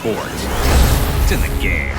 sports. It's in the game.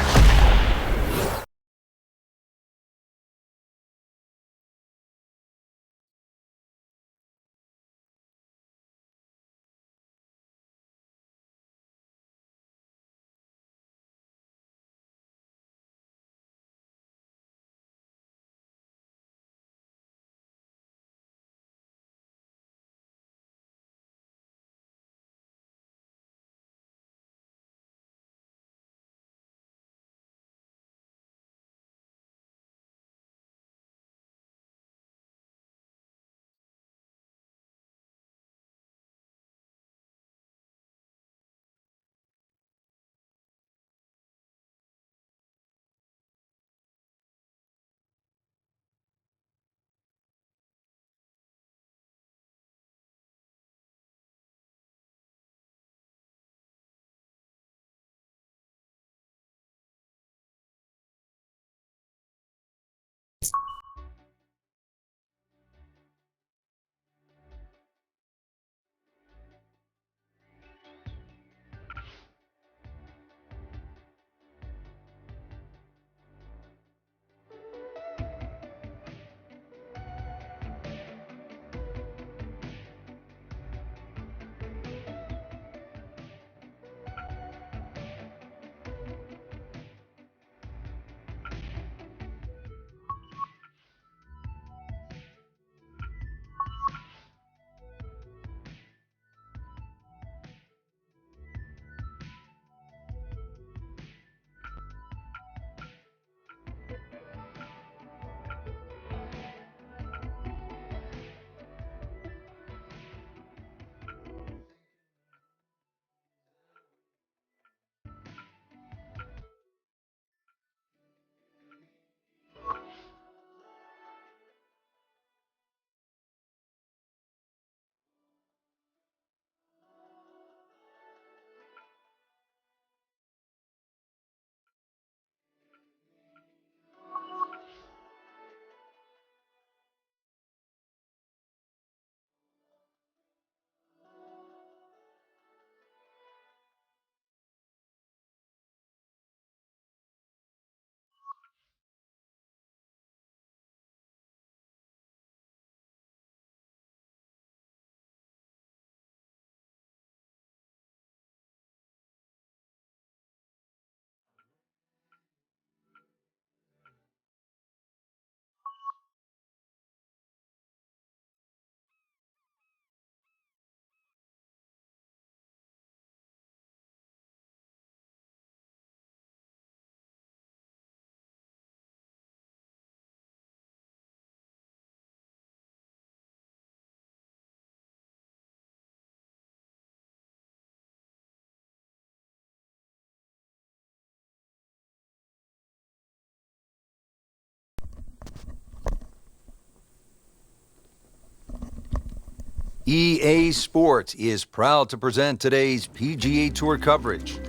EA Sports is proud to present today's PGA Tour coverage.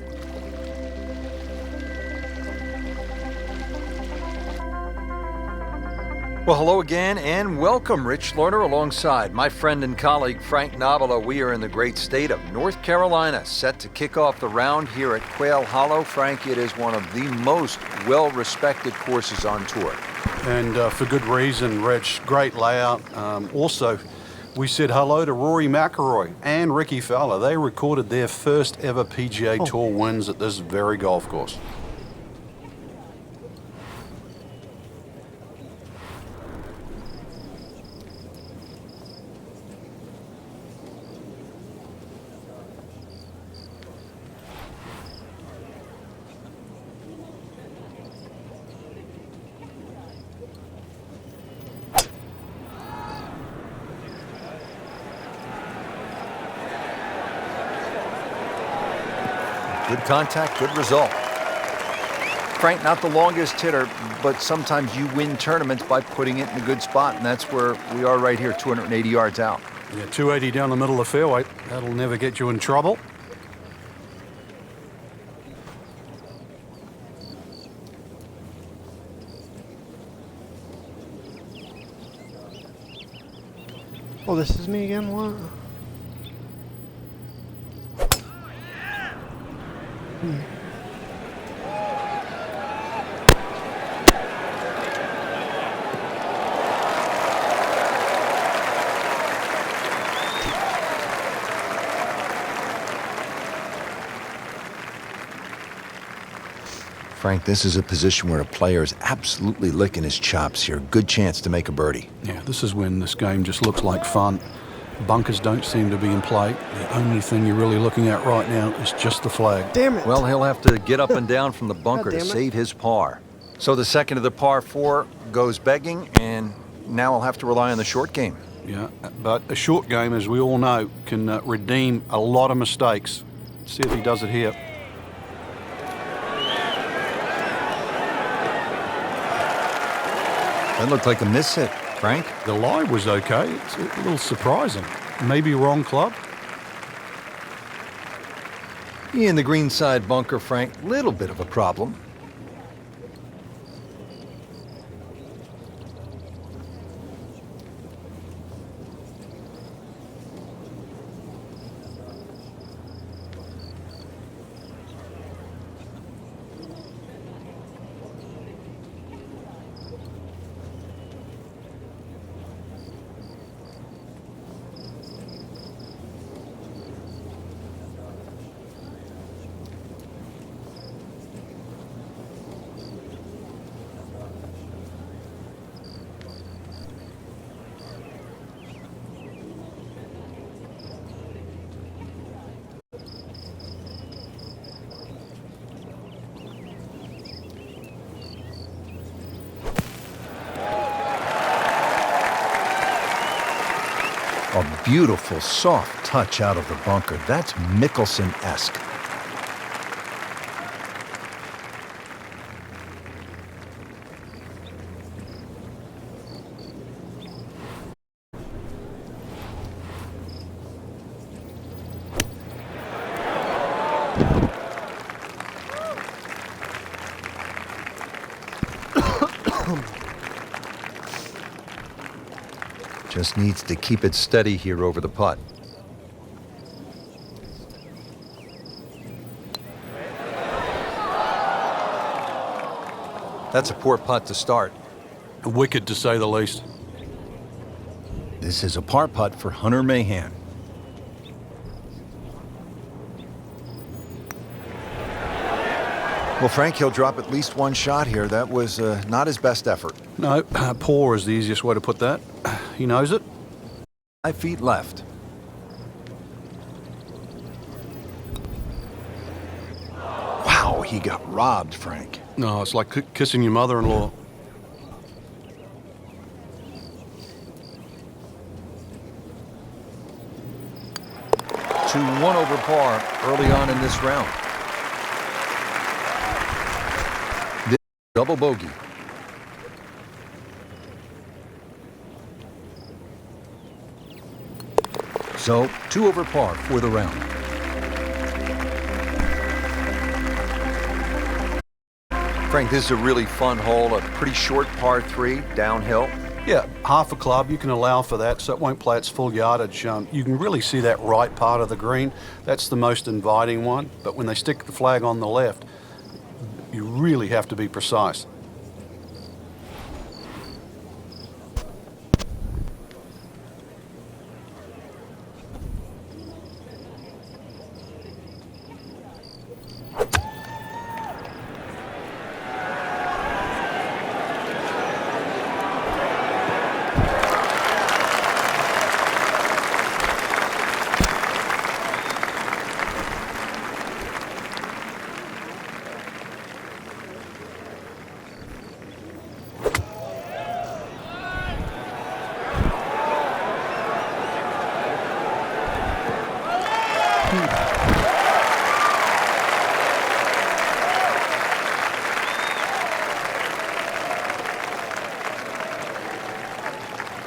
Well, hello again and welcome, Rich Lerner, alongside my friend and colleague Frank Nobila. We are in the great state of North Carolina, set to kick off the round here at Quail Hollow. Frank, it is one of the most well-respected courses on tour. And for good reason, Rich. Great layout. Also, we said hello to Rory Mcilroy and Ricky Fowler. They recorded their first ever PGA Tour wins at this very golf course. Good contact, good result. Frank, not the longest hitter, but sometimes you win tournaments by putting it in a good spot, and that's where we are right here, 280 yards out. Yeah, 280 down the middle of the fairway. That'll never get you in trouble. Oh, this is me again? What? Frank, this is a position where a player is absolutely licking his chops here. Good chance to make a birdie. Yeah, this is when this game just looks like fun. Bunkers don't seem to be in play. The only thing you're really looking at right now is just the flag. Damn it. Well, he'll have to get up and down from the bunker to damn it. save his par. So the second of the par 4 goes begging, and now he'll have to rely on the short game. Yeah, but a short game, as we all know, can redeem a lot of mistakes. See if he does it here. That looked like a miss hit, Frank. The lie was okay. It's a little surprising. Maybe wrong club. In the green side bunker, Frank, little bit of a problem. A beautiful, soft touch out of the bunker. That's Mickelson-esque. Just needs to keep it steady here over the putt. That's a poor putt to start. Wicked, to say the least. This is a par putt for Hunter Mahan. Well, Frank, he'll drop at least one shot here. That was not his best effort. No, poor is the easiest way to put that. He knows it. 5 feet left. Wow, he got robbed, Frank. No, it's like kissing your mother-in-law. To 1 over par early on in this round. This double bogey. So 2 over par for the round. Frank, this is a really fun hole, a pretty short par 3 downhill. Yeah, half a club, you can allow for that, so it won't play its full yardage. You can really see that right part of the green. That's the most inviting one, but when they stick the flag on the left, you really have to be precise.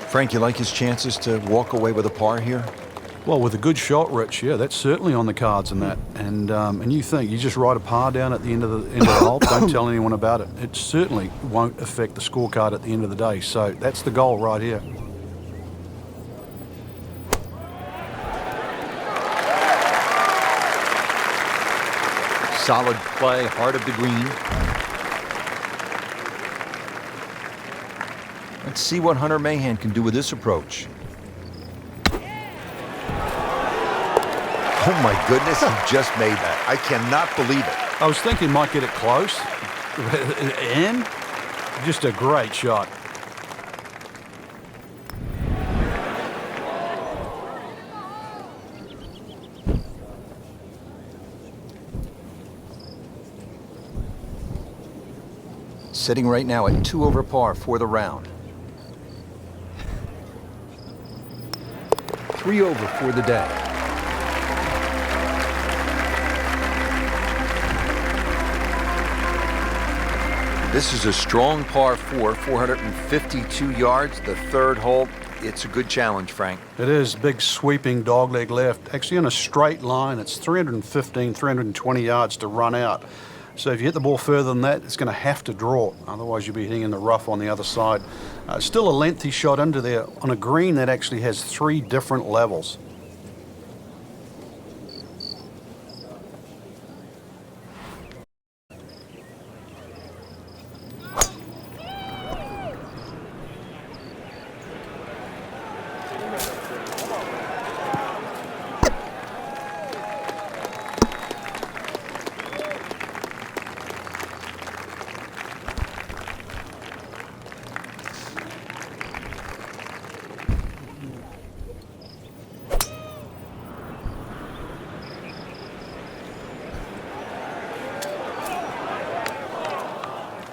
Frank, you like his chances to walk away with a par here? Well, with a good shot, Rich, yeah, that's certainly on the cards in that. And you think you just write a par down at the end of the hole, don't tell anyone about it. It certainly won't affect the scorecard at the end of the day. So that's the goal right here. Solid play, heart of the green. Let's see what Hunter Mahan can do with this approach. Oh my goodness, he just made that. I cannot believe it. I was thinking he might get it close, and just a great shot. Sitting right now at 2 over par for the round. 3 over for the day. This is a strong par 4, 452 yards, the third hole. It's a good challenge, Frank. It is big sweeping dogleg left. Actually in a straight line, it's 315, 320 yards to run out. So if you hit the ball further than that, it's going to have to draw. Otherwise, you'll be hitting in the rough on the other side. Still a lengthy shot under there on a green that actually has 3 different levels.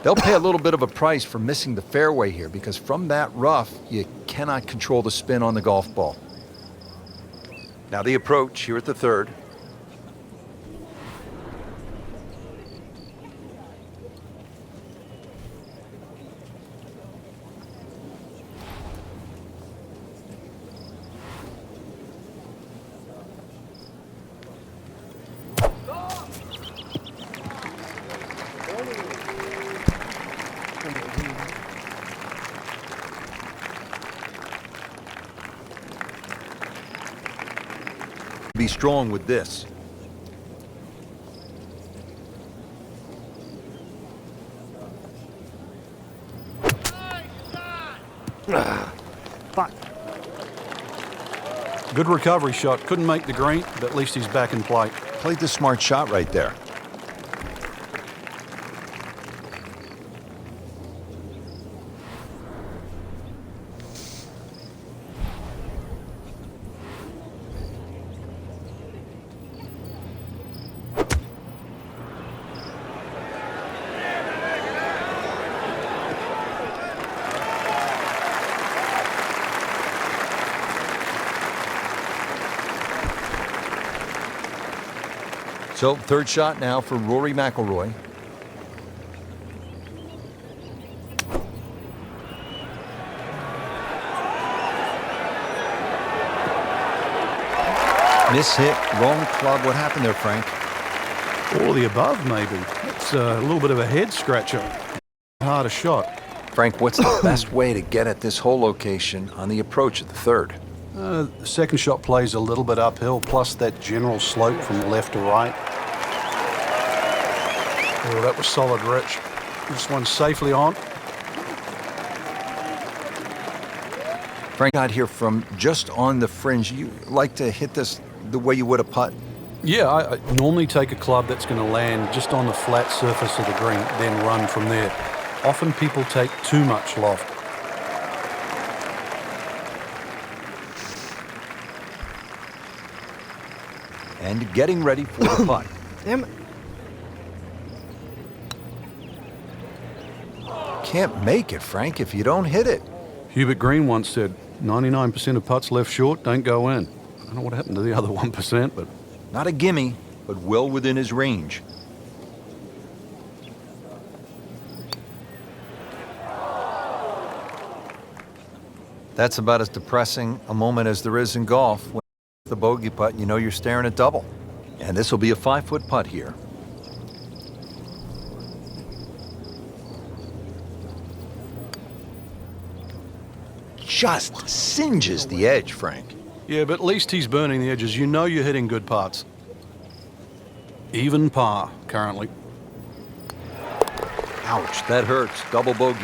They'll pay a little bit of a price for missing the fairway here because from that rough, you cannot control the spin on the golf ball. Now the approach here at the third. Be strong with this. Fuck. Good recovery shot. Couldn't make the green, but at least he's back in play. Played the smart shot right there. So, third shot now for Rory Mcilroy. Miss hit, wrong club. What happened there, Frank? All of the above, maybe. It's a little bit of a head scratcher. Harder shot. Frank, what's the best way to get at this hole location on the approach at the third? The second shot plays a little bit uphill, plus that general slope from left to right. Oh, that was solid, Rich. This one's safely on. Frank got here from just on the fringe. You like to hit this the way you would a putt? Yeah, I normally take a club that's going to land just on the flat surface of the green, then run from there. Often people take too much loft. And getting ready for the putt. Damn it. Can't make it, Frank, if you don't hit it. Hubert Green once said, 99% of putts left short don't go in. I don't know what happened to the other 1%, but... Not a gimme, but well within his range. That's about as depressing a moment as there is in golf. When the bogey putt, you know you're staring at double. And this will be a 5-foot putt here. Just singes the edge, Frank. Yeah, but at least he's burning the edges. You know you're hitting good putts. Even par currently. Ouch, that hurts. Double bogey.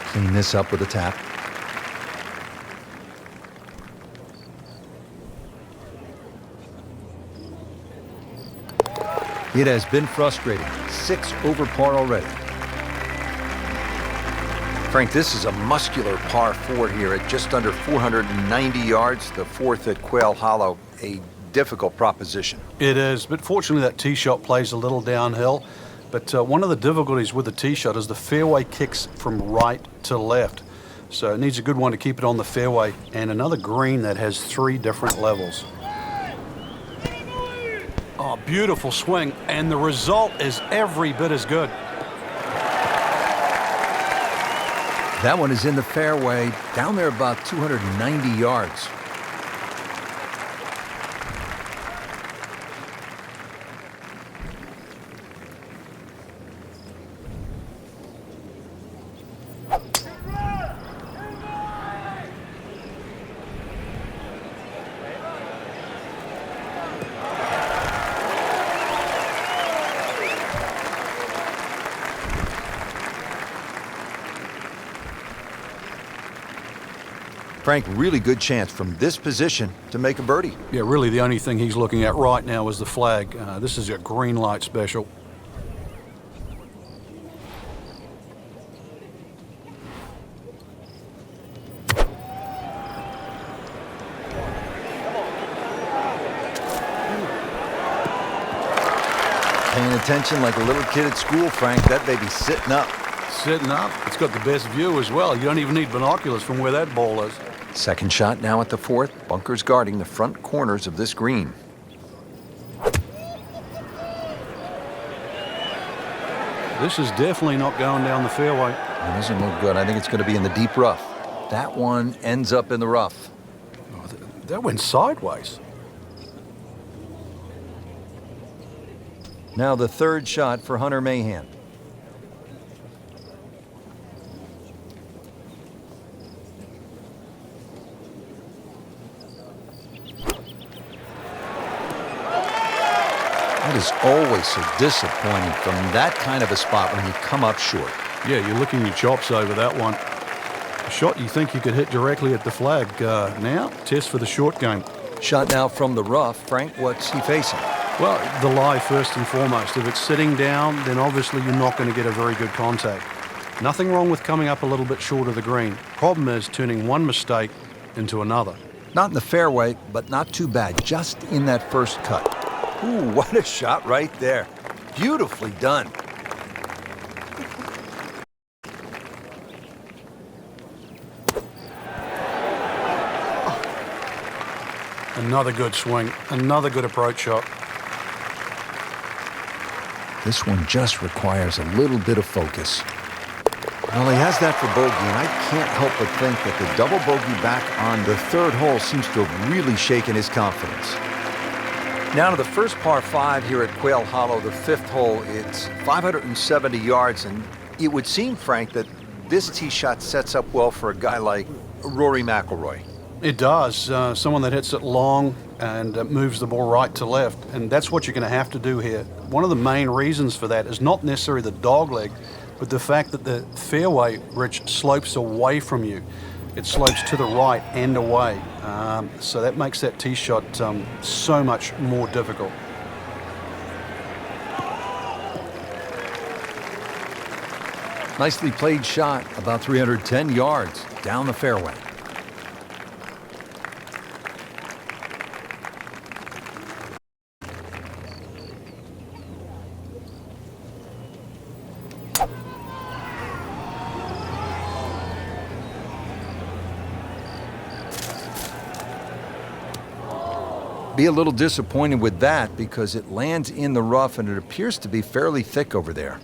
Clean this up with a tap. It has been frustrating. 6 over par already. Frank, this is a muscular par 4 here at just under 490 yards, the 4th at Quail Hollow. A difficult proposition. It is, but fortunately that tee shot plays a little downhill. But one of the difficulties with the tee shot is the fairway kicks from right to left. So it needs a good one to keep it on the fairway, and another green that has 3 different levels. Oh, beautiful swing, and the result is every bit as good. That one is in the fairway, down there about 290 yards. Frank, really good chance from this position to make a birdie. Yeah, really the only thing he's looking at right now is the flag. This is a green light special. Paying attention like a little kid at school, Frank. That baby's sitting up. Sitting up. It's got the best view as well. You don't even need binoculars from where that ball is. Second shot now at the 4th. Bunkers guarding the front corners of this green. This is definitely not going down the fairway. It doesn't look good. I think it's going to be in the deep rough. That one ends up in the rough. Oh, that went sideways. Now the 3rd shot for Hunter Mahan. That is always so disappointing from that kind of a spot when you come up short. Yeah, you're licking your chops over that one. A shot you think you could hit directly at the flag. Now, test for the short game. Shot now from the rough. Frank, what's he facing? Well, the lie first and foremost. If it's sitting down, then obviously you're not going to get a very good contact. Nothing wrong with coming up a little bit short of the green. Problem is turning one mistake into another. Not in the fairway, but not too bad. Just in that first cut. Ooh, what a shot right there. Beautifully done. Another good swing. Another good approach shot. This one just requires a little bit of focus. Well, he has that for bogey, and I can't help but think that the double bogey back on the 3rd hole seems to have really shaken his confidence. Now to the first par 5 here at Quail Hollow, the 5th hole. It's 570 yards, and it would seem, Frank, that this tee shot sets up well for a guy like Rory Mcilroy. It does. Someone that hits it long and moves the ball right to left, and that's what you're going to have to do here. One of the main reasons for that is not necessarily the dog leg, but the fact that the fairway, Rich, slopes away from you. It slopes to the right and away. So that makes that tee shot so much more difficult. Nicely played shot, about 310 yards down the fairway. Be a little disappointed with that because it lands in the rough and it appears to be fairly thick over there.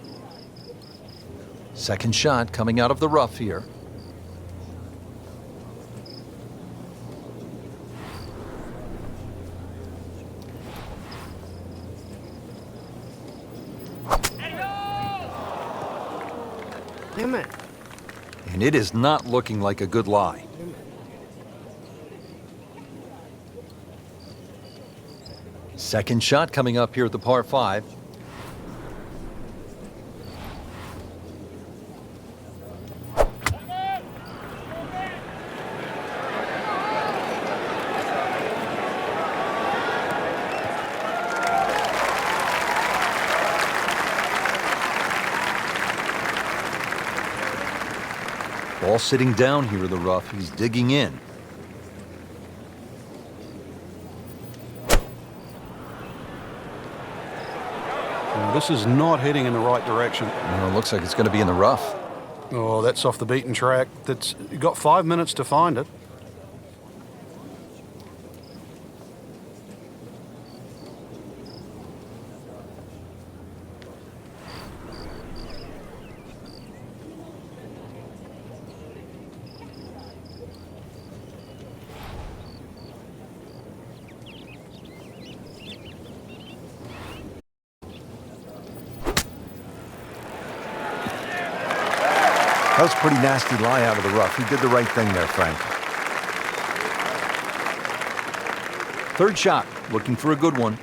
Second shot coming out of the rough here. Damn it. And it is not looking like a good lie. Second shot coming up here at the par 5. Ball sitting down here in the rough. He's digging in. Well, this is not heading in the right direction. Well, it looks like it's going to be in the rough. Oh, that's off the beaten track. You've got 5 minutes to find it. That was a pretty nasty lie out of the rough. He did the right thing there, Frank. Third shot, looking for a good one.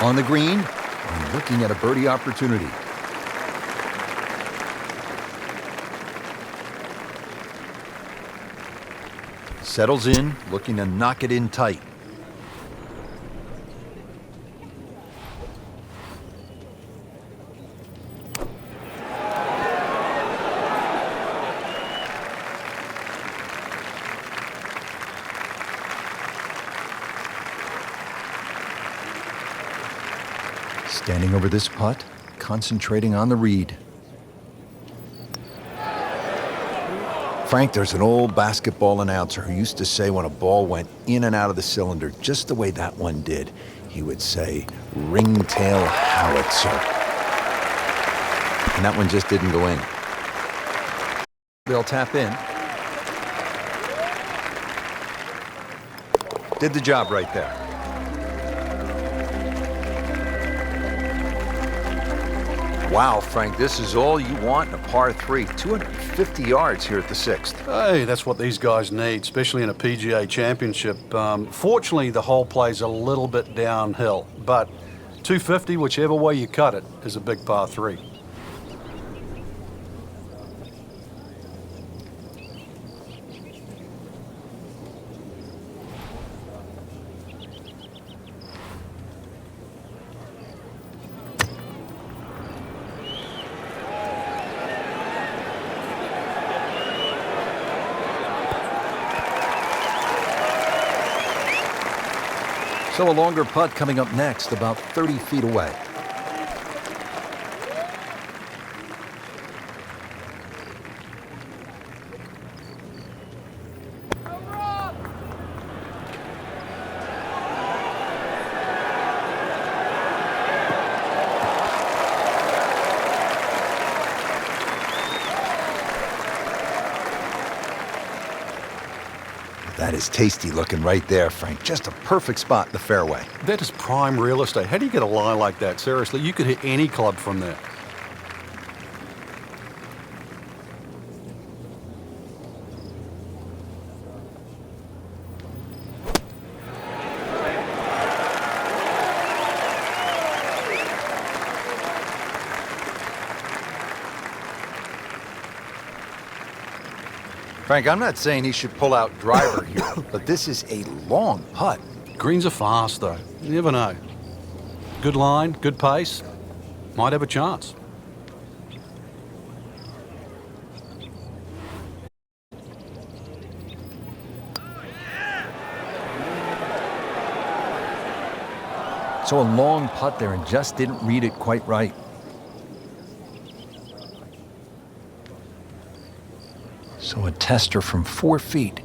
On the green, and looking at a birdie opportunity. Settles in, looking to knock it in tight. Standing over this putt, concentrating on the read. Frank, there's an old basketball announcer who used to say when a ball went in and out of the cylinder, just the way that one did, he would say, ringtail howitzer. And that one just didn't go in. They'll tap in. Did the job right there. Wow, Frank, this is all you want in a par 3. 250 yards here at the 6th. Hey, that's what these guys need, especially in a PGA championship. Fortunately, the hole plays a little bit downhill, but 250, whichever way you cut it, is a big par 3. So a longer putt coming up next, about 30 feet away. That is tasty looking right there, Frank. Just a perfect spot in the fairway. That is prime real estate. How do you get a lie like that? Seriously, you could hit any club from there. Frank, I'm not saying he should pull out driver here, but this is a long putt. Greens are fast, though. You never know. Good line, good pace. Might have a chance. So a long putt there and just didn't read it quite right. So a tester from 4 feet.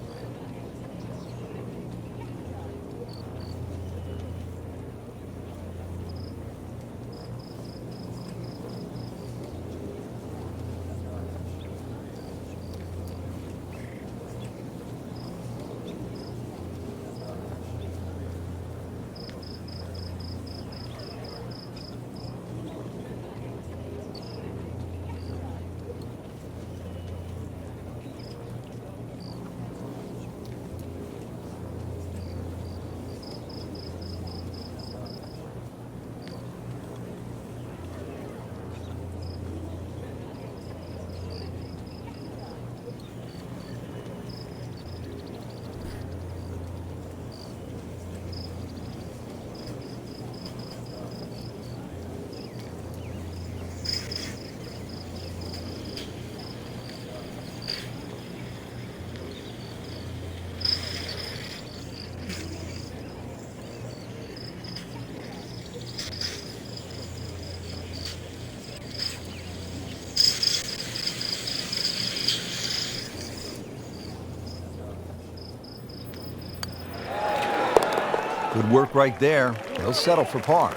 Good work right there. He'll settle for par.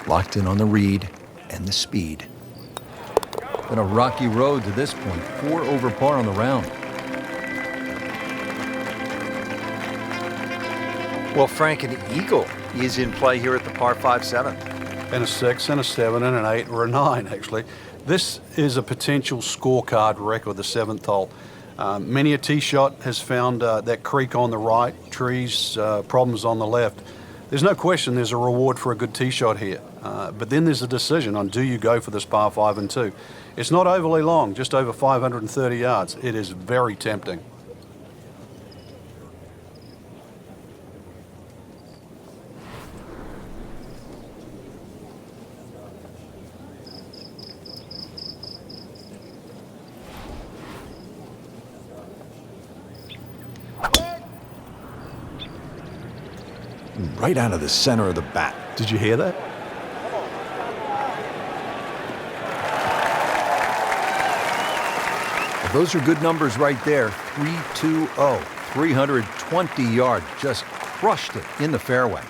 Locked in on the read and the speed. Been a rocky road to this point. 4 over par on the round. Well, Frank, an eagle is in play here at the par 5 7th. And a 6, and a 7, and an 8, or a 9, actually. This is a potential scorecard record, the 7th hole. Many a tee shot has found that creek on the right, trees, problems on the left. There's no question there's a reward for a good tee shot here. But then there's a decision on do you go for this par 5 and 2. It's not overly long, just over 530 yards. It is very tempting. Right out of the center of the bat. Did you hear that? Well, those are good numbers right there. 320, 320 yards. Just crushed it in the fairway.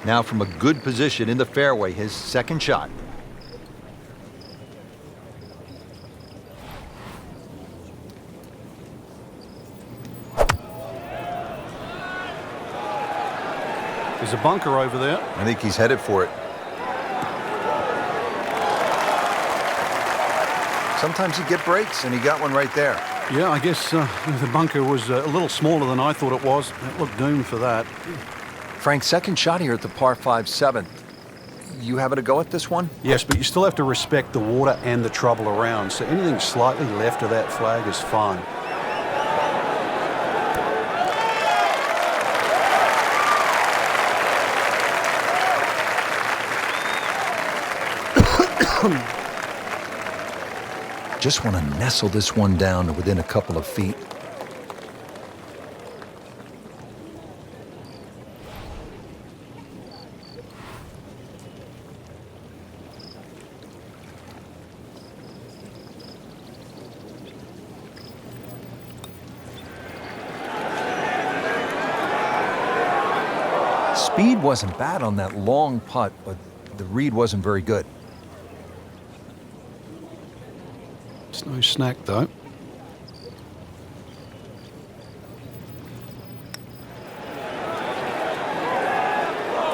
Now from a good position in the fairway, his second shot. There's a bunker over there. I think he's headed for it. Sometimes you get breaks, and he got one right there. Yeah, I guess the bunker was a little smaller than I thought it was. It looked doomed for that. Frank's second shot here at the par 5 7th. You having a go at this one? Yes, but you still have to respect the water and the trouble around, so anything slightly left of that flag is fine. Just want to nestle this one down to within a couple of feet. Speed wasn't bad on that long putt, but the read wasn't very good. It's no snack, though.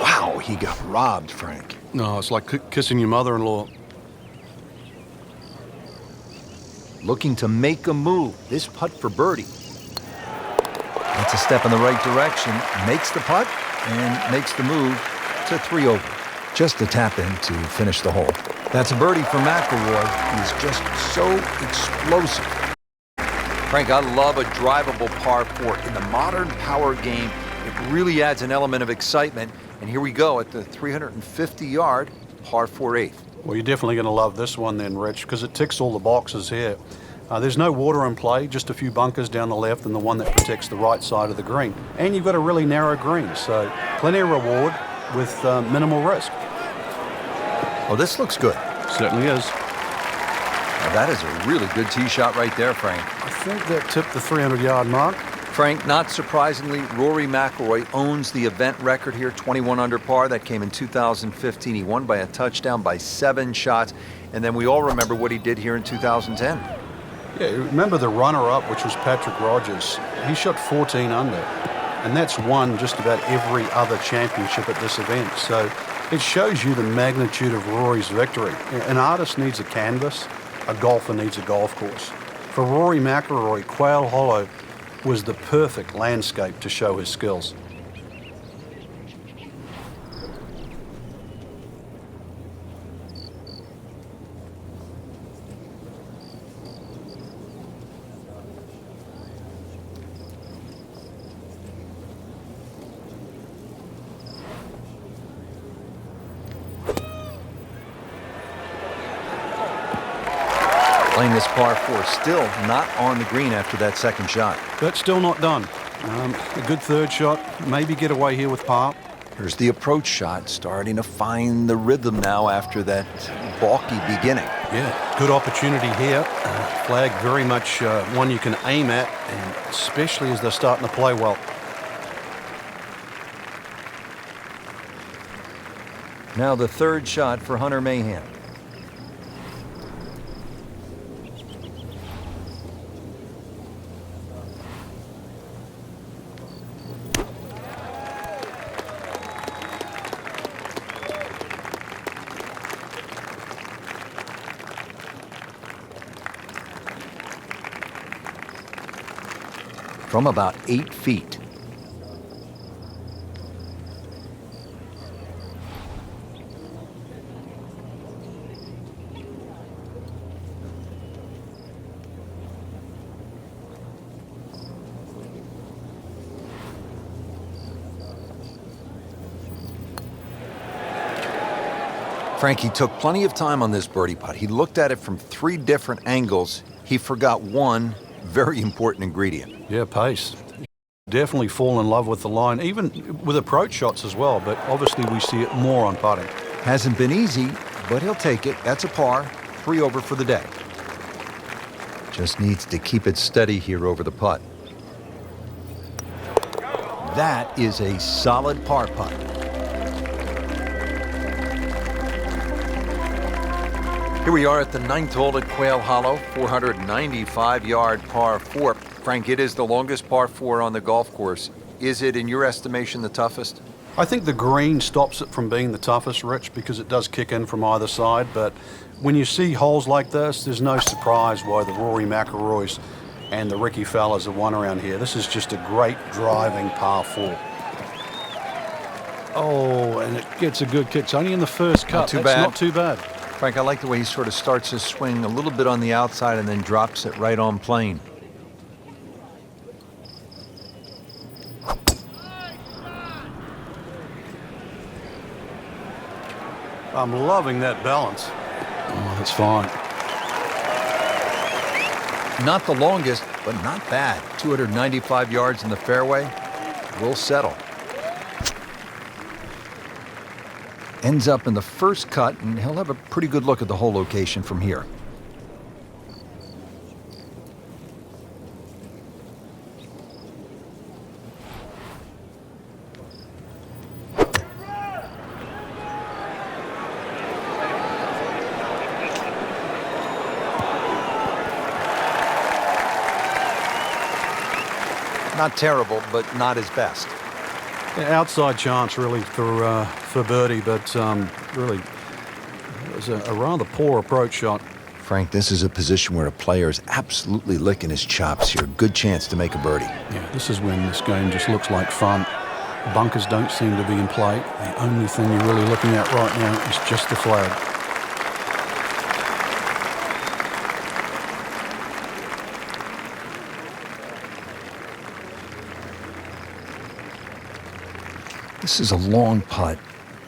Wow, he got robbed, Frank. No, it's like kissing your mother-in-law. Looking to make a move. This putt for birdie. That's a step in the right direction. Makes the putt and makes the move to 3 over. Just a tap in to finish the hole. That's a birdie for McIlroy. He's just so explosive. Frank, I love a drivable par 4. In the modern power game, it really adds an element of excitement. And here we go at the 350-yard par 4 8th. Well, you're definitely going to love this one then, Rich, because it ticks all the boxes here. There's no water in play, just a few bunkers down the left and the one that protects the right side of the green. And you've got a really narrow green, so plenty of reward with minimal risk. Oh, this looks good. Certainly is. Now, that is a really good tee shot right there, Frank. I think that tipped the 300-yard mark. Frank, not surprisingly, Rory Mcilroy owns the event record here, 21 under par. That came in 2015. He won by a touchdown by 7 shots. And then we all remember what he did here in 2010. Yeah, remember the runner-up, which was Patrick Rogers. He shot 14 under, and that's won just about every other championship at this event. So it shows you the magnitude of Rory's victory. An artist needs a canvas, a golfer needs a golf course. For Rory Mcilroy, Quail Hollow was the perfect landscape to show his skills. Playing this par 4, still not on the green after that second shot. But still not done. A good third shot, maybe get away here with par. Here's the approach shot, starting to find the rhythm now after that balky beginning. Yeah, good opportunity here. Flag very much one you can aim at, and especially as they're starting to play well. Now the third shot for Hunter Mahan. From about 8 feet. Frankie took plenty of time on this birdie putt. He looked at it from 3 different angles. He forgot one very important ingredient. Yeah, pace. Definitely fall in love with the line, even with approach shots as well, but obviously we see it more on putting. Hasn't been easy, but he'll take it. That's a par, 3 over for the day. Just needs to keep it steady here over the putt. That is a solid par putt. Here we are at the 9th hole at Quail Hollow, 495-yard par 4. Frank, it is the longest par 4 on the golf course. Is it, in your estimation, the toughest? I think the green stops it from being the toughest, Rich, because it does kick in from either side. But when you see holes like this, there's no surprise why the Rory Mcilroys and the Ricky Fowlers have won around here. This is just a great driving par 4. Oh, and it gets a good kick. It's only in the first cut. That's not too bad. Frank, I like the way he sort of starts his swing a little bit on the outside and then drops it right on plane. I'm loving that balance. Oh, that's fine. Not the longest, but not bad. 295 yards in the fairway. Will settle. Ends up in the first cut, and he'll have a pretty good look at the hole location from here. Not terrible, but not his best. Outside chance, really, for birdie, but really, it was a rather poor approach shot. Frank, this is a position where a player is absolutely licking his chops here. Good chance to make a birdie. Yeah, this is when this game just looks like fun. Bunkers don't seem to be in play. The only thing you're really looking at right now is just the flag. This is a long putt.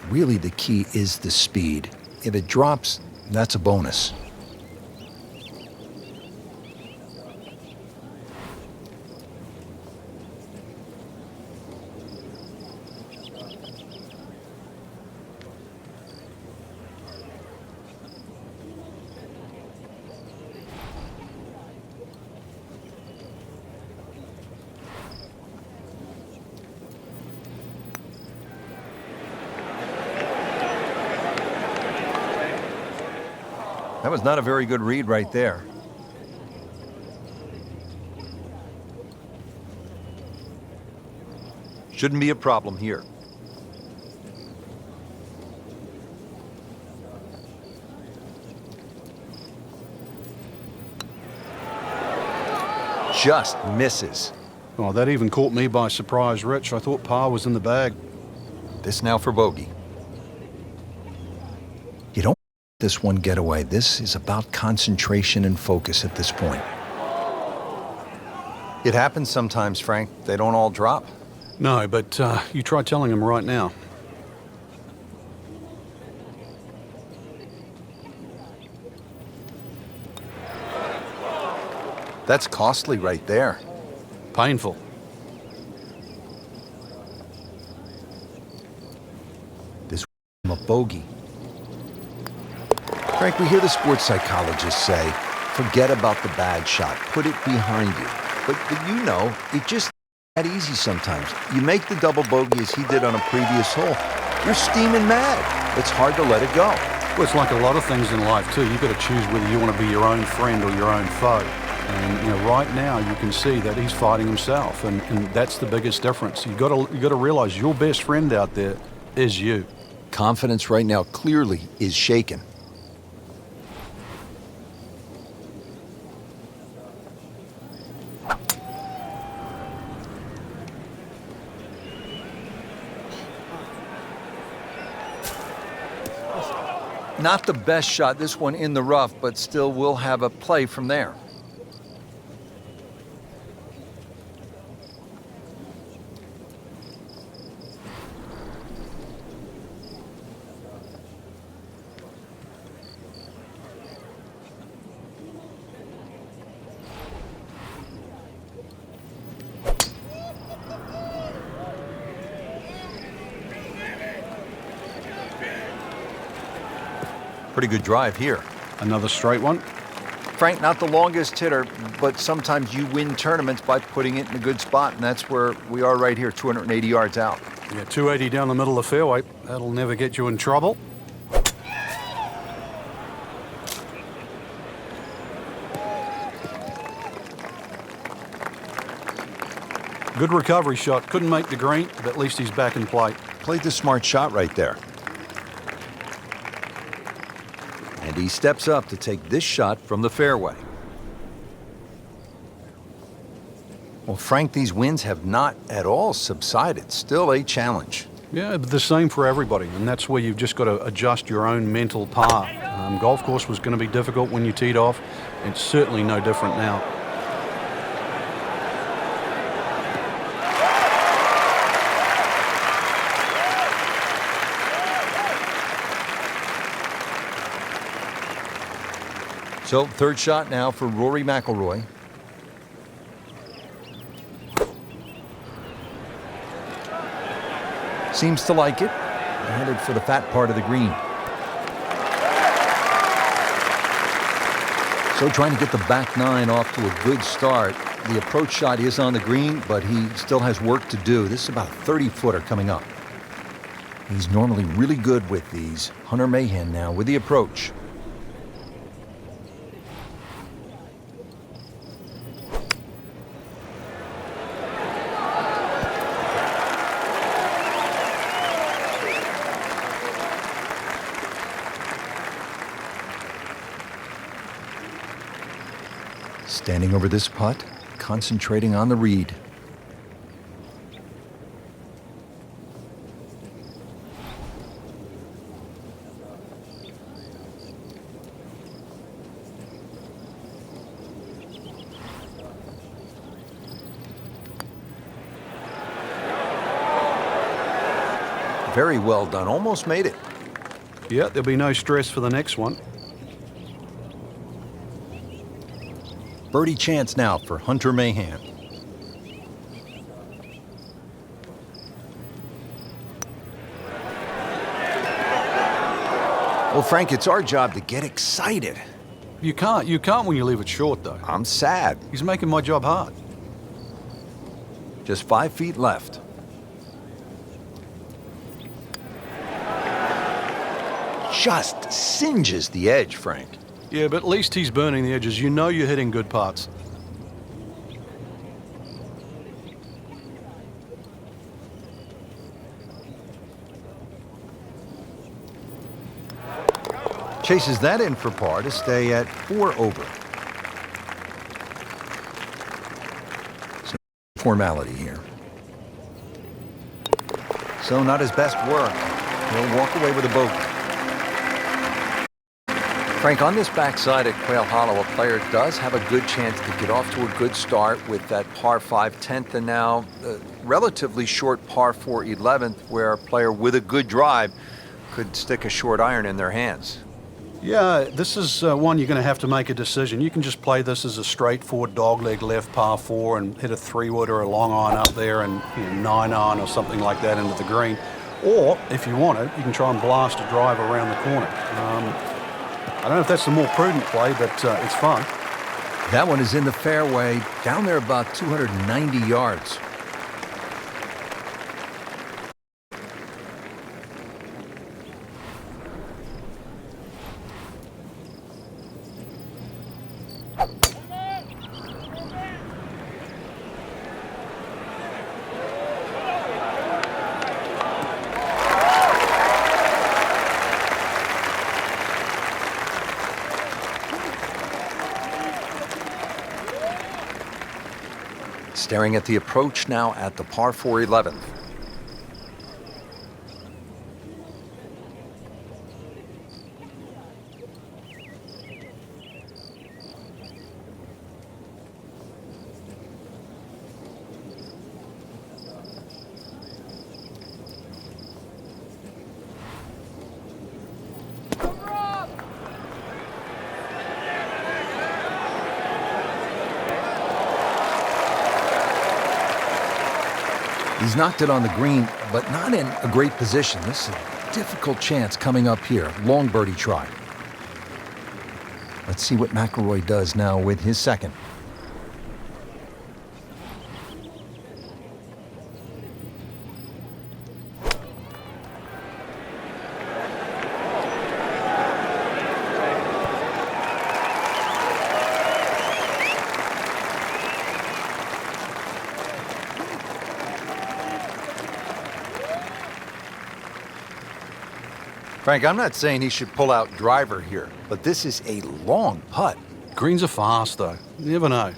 Really, the key is the speed. If it drops, that's a bonus. That was not a very good read right there. Shouldn't be a problem here. Just misses. Oh, that even caught me by surprise, Rich. I thought par was in the bag. This now for bogey. You don't let this one get away. This is about concentration and focus at this point. It happens sometimes, Frank. They don't all drop. No, but you try telling him right now. That's costly right there. Painful. This a bogey. Frank, we hear the sports psychologists say, forget about the bad shot, put it behind you. But you know, it just that easy sometimes. You make the double bogey as he did on a previous hole. You're steaming mad. It's hard to let it go. Well, it's like a lot of things in life too. You've got to choose whether you want to be your own friend or your own foe. And you know, right now you can see that he's fighting himself, and that's the biggest difference. You got to realize your best friend out there is you. Confidence right now clearly is shaken. Not the best shot, this one in the rough, but still will have a play from there. Pretty good drive here. Another straight one. Frank, not the longest hitter, but sometimes you win tournaments by putting it in a good spot, and that's where we are right here, 280 yards out. Yeah, 280 down the middle of the fairway. That'll never get you in trouble. Good recovery shot. Couldn't make the green, but at least he's back in play. Played the smart shot right there. And he steps up to take this shot from the fairway. Well, Frank, these winds have not at all subsided. Still a challenge. Yeah, but the same for everybody, and that's where you've just got to adjust your own mental par. Golf course was going to be difficult when you teed off. It's certainly no different now. So, third shot now for Rory Mcilroy. Seems to like it. Headed for the fat part of the green. So trying to get the back nine off to a good start. The approach shot is on the green, but he still has work to do. This is about a 30-footer coming up. He's normally really good with these. Hunter Mahan now with the approach. Standing over this putt, concentrating on the read. Very well done, almost made it. Yeah, there'll be no stress for the next one. Birdie chance now for Hunter Mahan. Well, Frank, it's our job to get excited. You can't when you leave it short, though. I'm sad. He's making my job hard. Just 5 feet left. Just singes the edge, Frank. Yeah, but at least he's burning the edges. You know you're hitting good putts. Chases that in for par to stay at 4 over. Some formality here. So not his best work. He'll walk away with a bogey. Frank, on this backside at Quail Hollow, a player does have a good chance to get off to a good start with that par 5 10th and now relatively short par 4 11th, where a player with a good drive could stick a short iron in their hands. Yeah, this is one you're going to have to make a decision. You can just play this as a straightforward dogleg left par 4 and hit a 3-wood or a long iron up there and 9-iron or something like that into the green. Or, if you want it, you can try and blast a drive around the corner. I don't know if that's the more prudent play, but it's fun. That one is in the fairway, down there about 290 yards. Staring at the approach now at the par 4 11th. He's knocked it on the green, but not in a great position. This is a difficult chance coming up here. Long birdie try. Let's see what McIlroy does now with his second. Frank, I'm not saying he should pull out driver here, but this is a long putt. Greens are fast, though. You never know.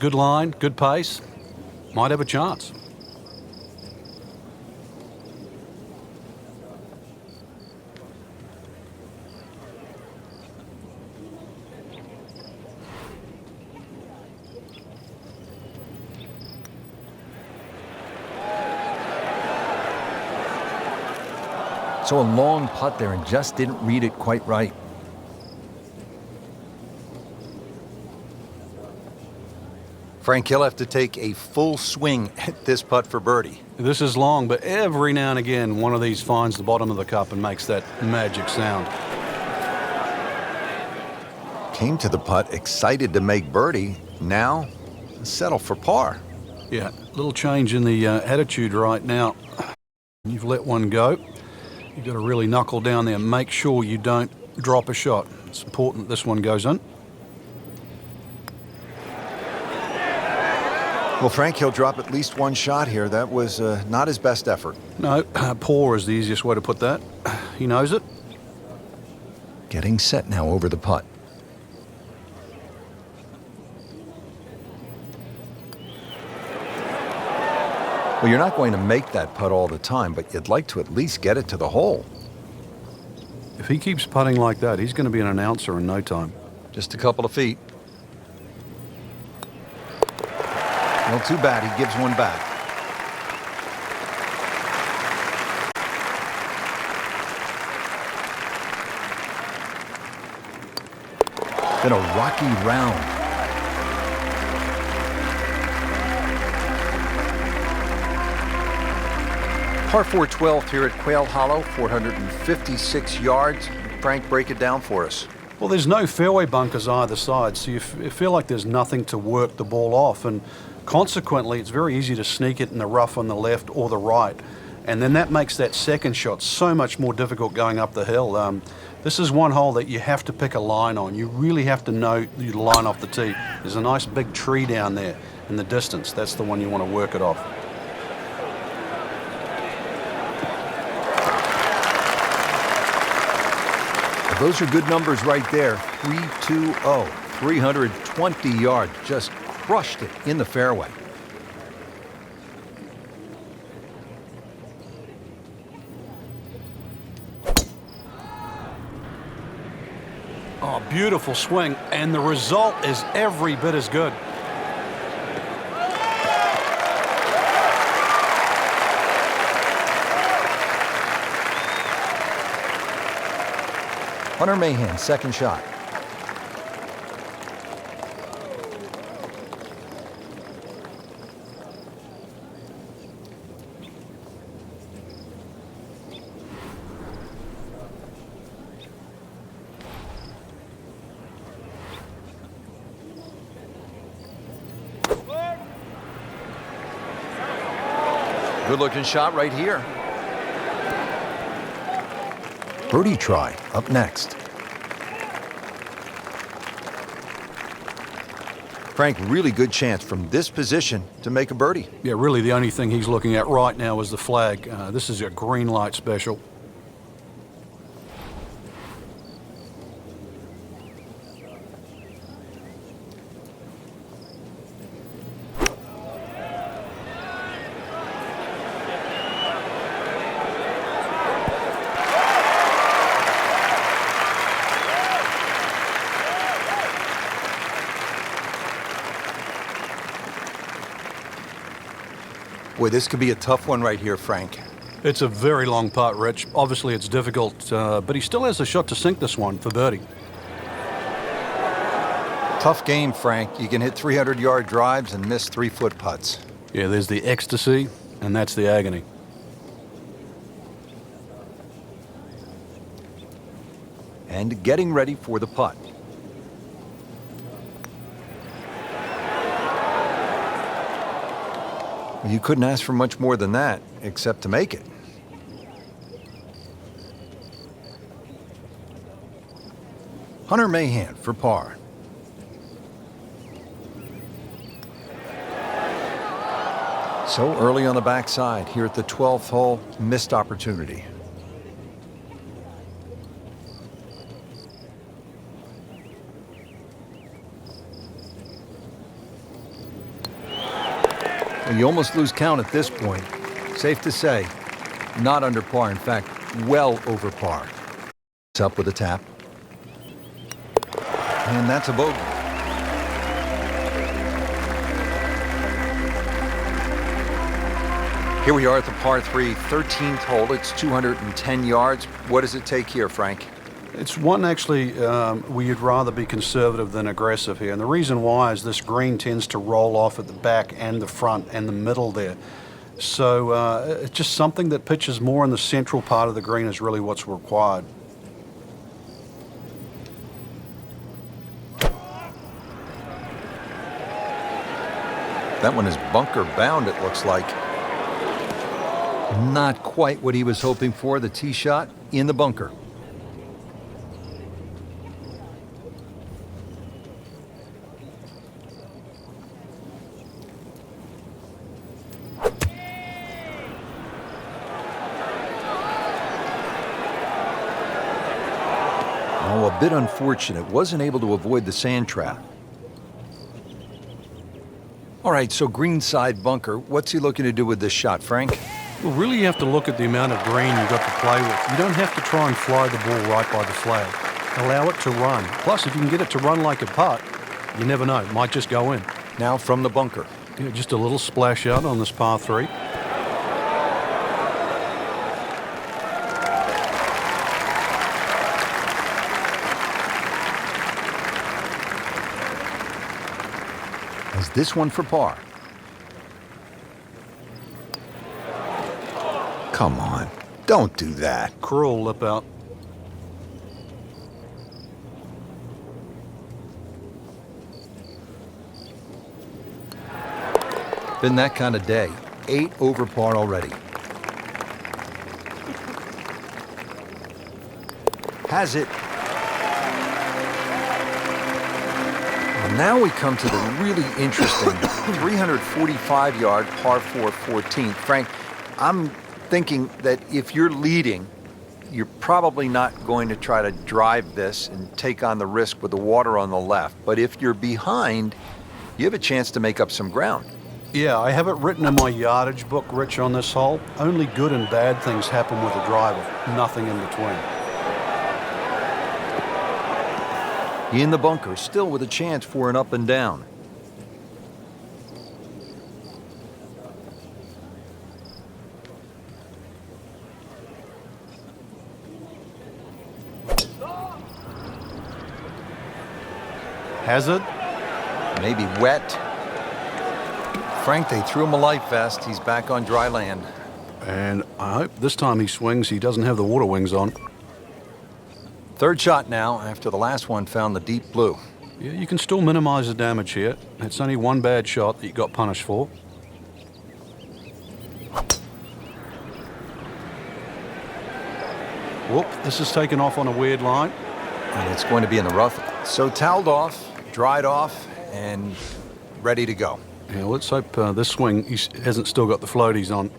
Good line, good pace. Might have a chance. So a long putt there and just didn't read it quite right. Frank, he'll have to take a full swing at this putt for birdie. This is long, but every now and again, one of these finds the bottom of the cup and makes that magic sound. Came to the putt excited to make birdie. Now, settle for par. Yeah, little change in the attitude right now. You've let one go. You've got to really knuckle down there and make sure you don't drop a shot. It's important this one goes in. Well, Frank, he'll drop at least one shot here. That was not his best effort. No, poor is the easiest way to put that. He knows it. Getting set now over the putt. Well, you're not going to make that putt all the time, but you'd like to at least get it to the hole. If he keeps putting like that, he's going to be an announcer in no time. Just a couple of feet. Well, too bad. He gives one back. Been a rocky round. Par 4 12th here at Quail Hollow, 456 yards. Frank, break it down for us. Well, there's no fairway bunkers either side, so you feel like there's nothing to work the ball off, and consequently, it's very easy to sneak it in the rough on the left or the right, and then that makes that second shot so much more difficult going up the hill. This is one hole that you have to pick a line on. You really have to know the line off the tee. There's a nice big tree down there in the distance. That's the one you want to work it off. Those are good numbers right there. 320, 320 yards. Just crushed it in the fairway. Oh, beautiful swing, and the result is every bit as good. Hunter Mahan, second shot. Good looking shot right here. Birdie try up next. Frank, really good chance from this position to make a birdie. Yeah, really the only thing he's looking at right now is the flag. This is a green light special. Boy, this could be a tough one right here, Frank. It's a very long putt, Rich. Obviously, it's difficult, but he still has a shot to sink this one for birdie. Tough game, Frank. You can hit 300-yard drives and miss 3-foot putts. Yeah, there's the ecstasy, and that's the agony. And getting ready for the putt. You couldn't ask for much more than that, except to make it. Hunter Mahan for par. So early on the backside here at the 12th hole, missed opportunity. You almost lose count at this point. Safe to say, not under par. In fact, well over par. It's up with a tap. And that's a bogey. Here we are at the par 3, 13th hole. It's 210 yards. What does it take here, Frank? It's one actually where you'd rather be conservative than aggressive here. And the reason why is this green tends to roll off at the back and the front and the middle there. So it's just something that pitches more in the central part of the green is really what's required. That one is bunker bound, it looks like. Not quite what he was hoping for. The tee shot in the bunker. Oh, a bit unfortunate. Wasn't able to avoid the sand trap. All right, so greenside bunker. What's he looking to do with this shot, Frank? Well, really you have to look at the amount of green you've got to play with. You don't have to try and fly the ball right by the flag. Allow it to run. Plus, if you can get it to run like a putt, you never know. It might just go in. Now from the bunker. Yeah, just a little splash out on this par 3. Has this one for par. Come on, don't do that. Cruel lip out. Been that kind of day. 8 over par already. Has it. Well, now we come to the really interesting 345-yard par 4 14th. Frank, I'm thinking that if you're leading, you're probably not going to try to drive this and take on the risk with the water on the left. But if you're behind, you have a chance to make up some ground. Yeah, I have it written in my yardage book, Rich, on this hole. Only good and bad things happen with a driver. Nothing in between. In the bunker, still with a chance for an up and down. Has it? Maybe wet. Frank, they threw him a life vest. He's back on dry land. And I hope this time he swings, he doesn't have the water wings on. Third shot now, after the last one found the deep blue. Yeah, you can still minimize the damage here. It's only one bad shot that you got punished for. Whoop, this is taken off on a weird line. And it's going to be in the rough. So toweled off, dried off, and ready to go. Yeah, let's hope this swing he hasn't still got the floaties on.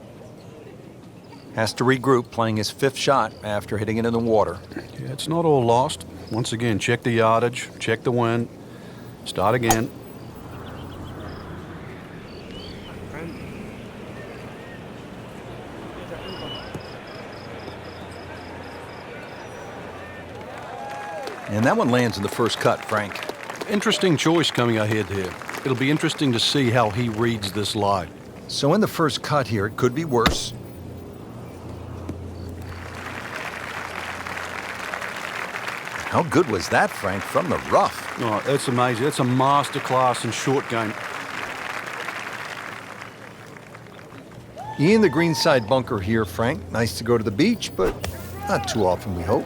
Has to regroup, playing his fifth shot after hitting it in the water. Yeah, it's not all lost. Once again, check the yardage, check the wind, start again. And that one lands in the first cut, Frank. Interesting choice coming ahead here. It'll be interesting to see how he reads this lie. So in the first cut here, it could be worse. How good was that, Frank, from the rough? Oh, that's amazing. That's a masterclass in short game. In the greenside bunker here, Frank. Nice to go to the beach, but not too often, we hope.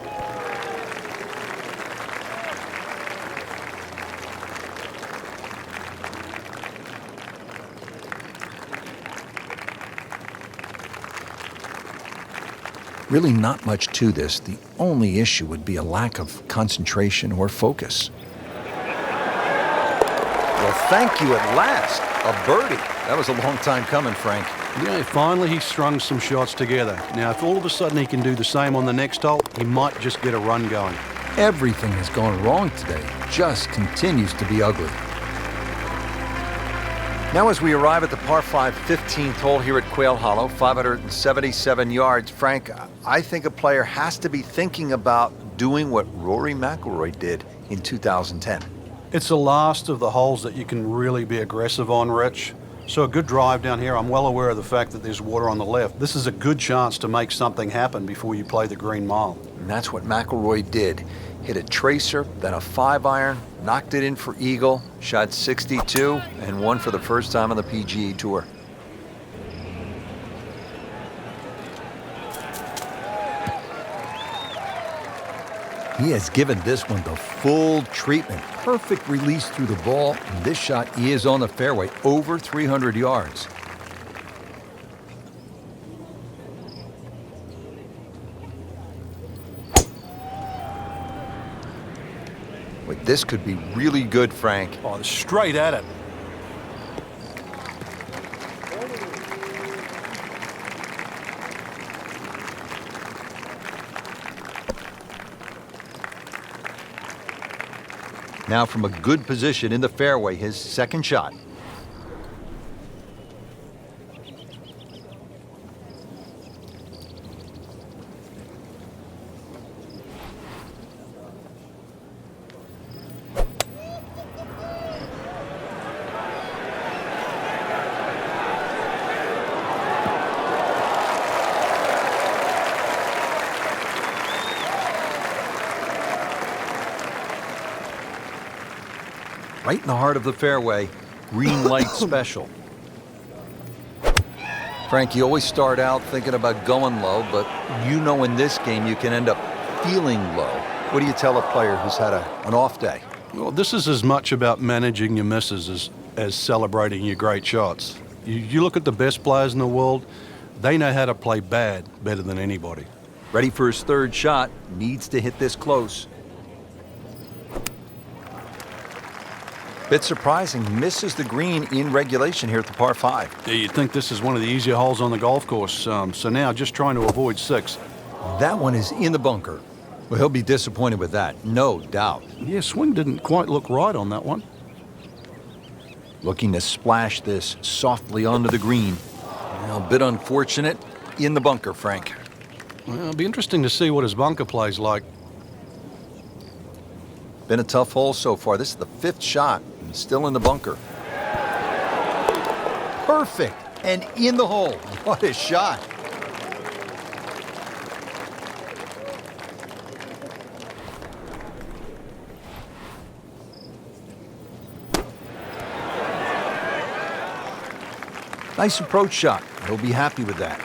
Really not much to this. The only issue would be a lack of concentration or focus. Well, thank you at last. A birdie. That was a long time coming, Frank. Yeah, finally he strung some shots together. Now, if all of a sudden he can do the same on the next hole, he might just get a run going. Everything has gone wrong today. Just continues to be ugly. Now as we arrive at the par 5 15th hole here at Quail Hollow, 577 yards, Frank, I think a player has to be thinking about doing what Rory Mcilroy did in 2010. It's the last of the holes that you can really be aggressive on, Rich. So a good drive down here. I'm well aware of the fact that there's water on the left. This is a good chance to make something happen before you play the green mile. And that's what McIlroy did. Hit a tracer, then a 5-iron, knocked it in for eagle, shot 62, and won for the first time on the PGA Tour. He has given this one the full treatment. Perfect release through the ball, and this shot is on the fairway, over 300 yards. Wait, this could be really good, Frank. Oh, straight at it. Now from a good position in the fairway, his second shot. Right in the heart of the fairway, green light special. Frank, you always start out thinking about going low, but you know in this game you can end up feeling low. What do you tell a player who's had an off day? Well, this is as much about managing your misses as celebrating your great shots. You look at the best players in the world, they know how to play bad better than anybody. Ready for his third shot, needs to hit this close. Bit surprising, misses the green in regulation here at the par 5. Yeah, you'd think this is one of the easier holes on the golf course, so now just trying to avoid 6. That one is in the bunker. Well, he'll be disappointed with that, no doubt. Yeah, swing didn't quite look right on that one. Looking to splash this softly onto the green. Well, a bit unfortunate, in the bunker, Frank. Well, it'll be interesting to see what his bunker play's like. Been a tough hole so far. This is the 5th shot, and still in the bunker. Perfect, and in the hole. What a shot. Nice approach shot. He'll be happy with that.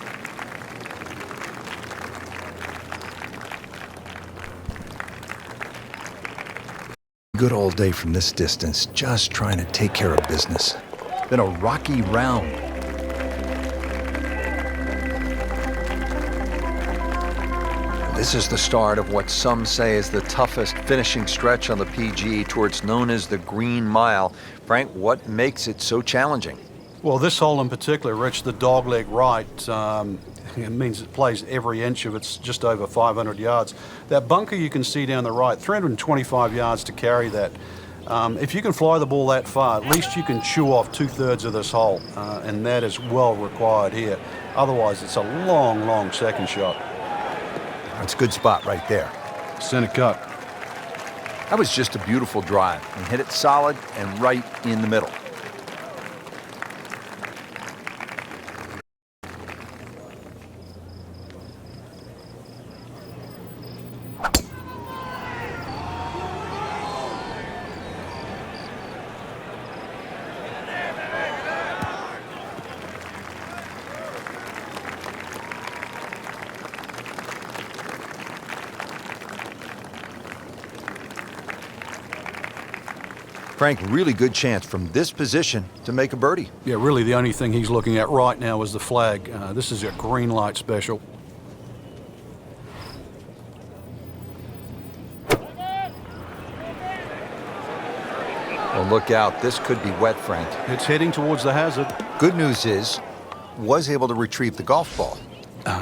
Good all day from this distance, just trying to take care of business. Been a rocky round. This is the start of what some say is the toughest finishing stretch on the PGA Tour. It's known as the Green Mile. Frank, what makes it so challenging? Well, this hole in particular, Rich, the dogleg right, it means it plays every inch of it's just over 500 yards. That bunker you can see down the right, 325 yards to carry that. If you can fly the ball that far, at least you can chew off 2/3 of this hole, and that is well required here. Otherwise, it's a long, long second shot. That's a good spot right there. Center cut. That was just a beautiful drive and hit it solid and right in the middle. Frank, really good chance from this position to make a birdie. Yeah, really the only thing he's looking at right now is the flag. This is a green light special. Well, look out. This could be wet, Frank. It's heading towards the hazard. Good news is, was able to retrieve the golf ball.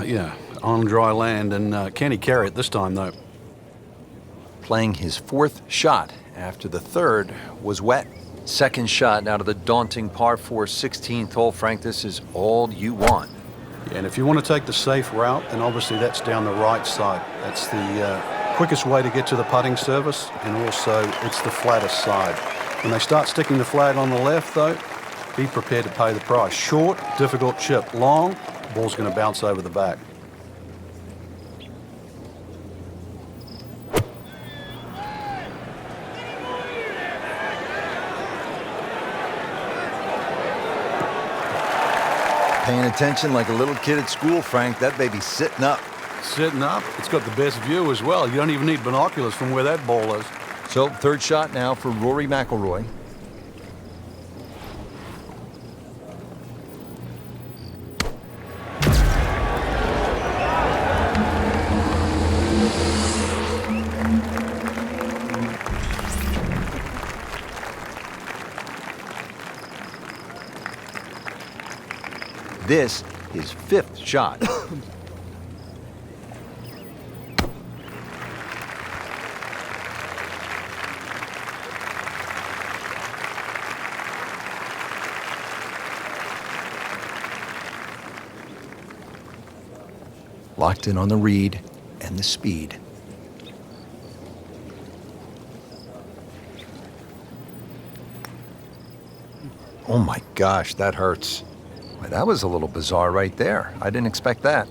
Yeah, on dry land, and can he carry it this time, though? Playing his fourth shot after the third was wet. Second shot out of the daunting par 4 16th hole. Frank, this is all you want. Yeah, and if you want to take the safe route, then obviously that's down the right side. That's the quickest way to get to the putting surface, and also it's the flattest side. When they start sticking the flag on the left, though, be prepared to pay the price. Short, difficult chip. Long, ball's going to bounce over the back. Paying attention like a little kid at school, Frank. That baby's sitting up. Sitting up. It's got the best view as well. You don't even need binoculars from where that ball is. So, third shot now for Rory Mcilroy. This is fifth shot. Locked in on the read and the speed. Oh my gosh, that hurts. That was a little bizarre right there. I didn't expect that.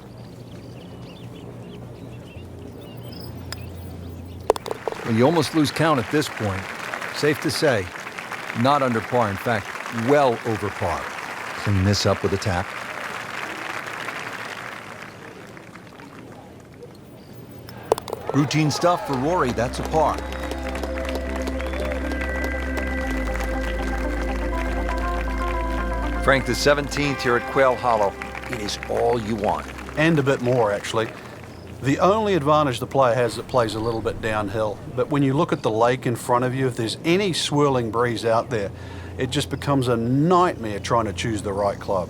Well, you almost lose count at this point. Safe to say, not under par. In fact, well over par. Clean this up with a tap. Routine stuff for Rory. That's a par. Frank, the 17th here at Quail Hollow. It is all you want. And a bit more, actually. The only advantage the player has, it plays a little bit downhill. But when you look at the lake in front of you, if there's any swirling breeze out there, it just becomes a nightmare trying to choose the right club.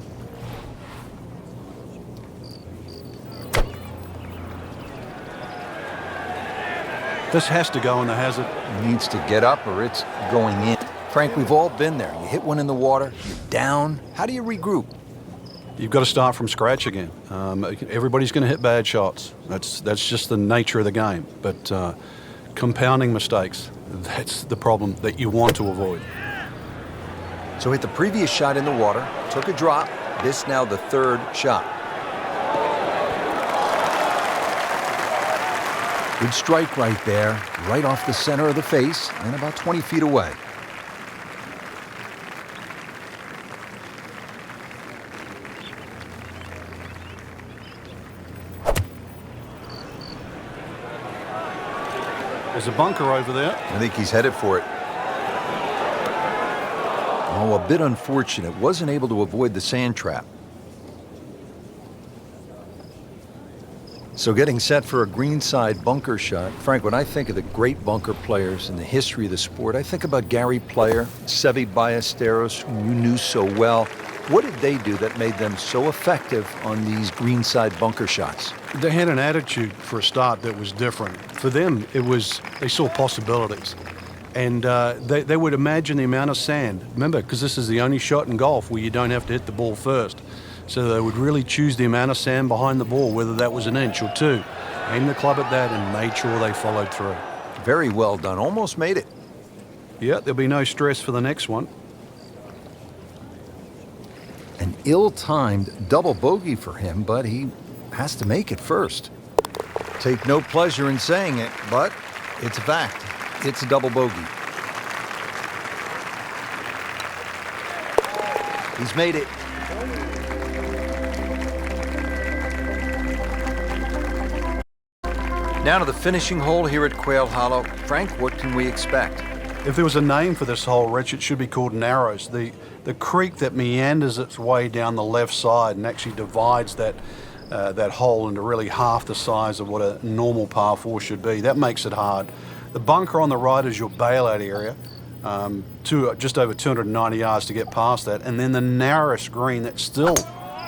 This has to go in the hazard. It needs to get up or it's going in. Frank, we've all been there. You hit one in the water, you're down. How do you regroup? You've got to start from scratch again. Everybody's going to hit bad shots. That's just the nature of the game. But compounding mistakes, that's the problem that you want to avoid. So hit the previous shot in the water, took a drop. This now the third shot. Good strike right there, right off the center of the face and about 20 feet away. There's a bunker over there. I think he's headed for it. Oh, a bit unfortunate. Wasn't able to avoid the sand trap. So getting set for a greenside bunker shot. Frank, when I think of the great bunker players in the history of the sport, I think about Gary Player, Seve Ballesteros, whom you knew so well. What did they do that made them so effective on these greenside bunker shots? They had an attitude for a start that was different. For them, it was, they saw possibilities. And they would imagine the amount of sand. Remember, because this is the only shot in golf where you don't have to hit the ball first. So they would really choose the amount of sand behind the ball, whether that was an inch or two. Aim the club at that and made sure they followed through. Very well done. Almost made it. Yeah, there'll be no stress for the next one. An ill-timed double bogey for him, but he has to make it first. Take no pleasure in saying it, but it's a fact. It's a double bogey. He's made it. Now to the finishing hole here at Quail Hollow. Frank, what can we expect? If there was a name for this hole, Rich, it should be called Narrows. The creek that meanders its way down the left side and actually divides that hole into really half the size of what a normal par 4 should be. That makes it hard. The bunker on the right is your bailout area, just over 290 yards to get past that, and then the narrowest green that still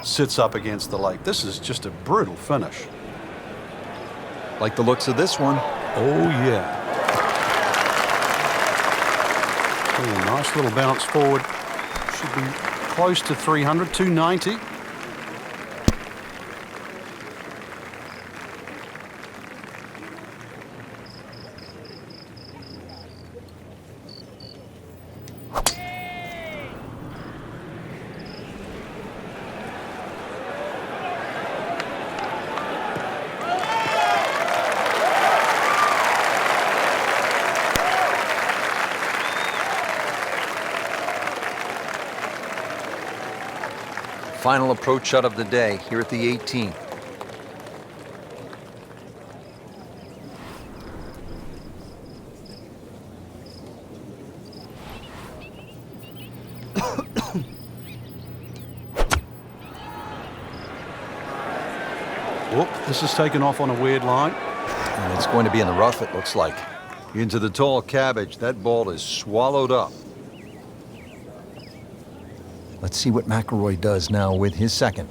sits up against the lake. This is just a brutal finish. Like the looks of this one. Oh, yeah. Oh, nice little bounce forward. Should be close to 300, 290. Final approach shot of the day here at the 18th. Whoop, this is taken off on a weird line. And it's going to be in the rough, it looks like. Into the tall cabbage. That ball is swallowed up. Let's see what McIlroy does now with his second.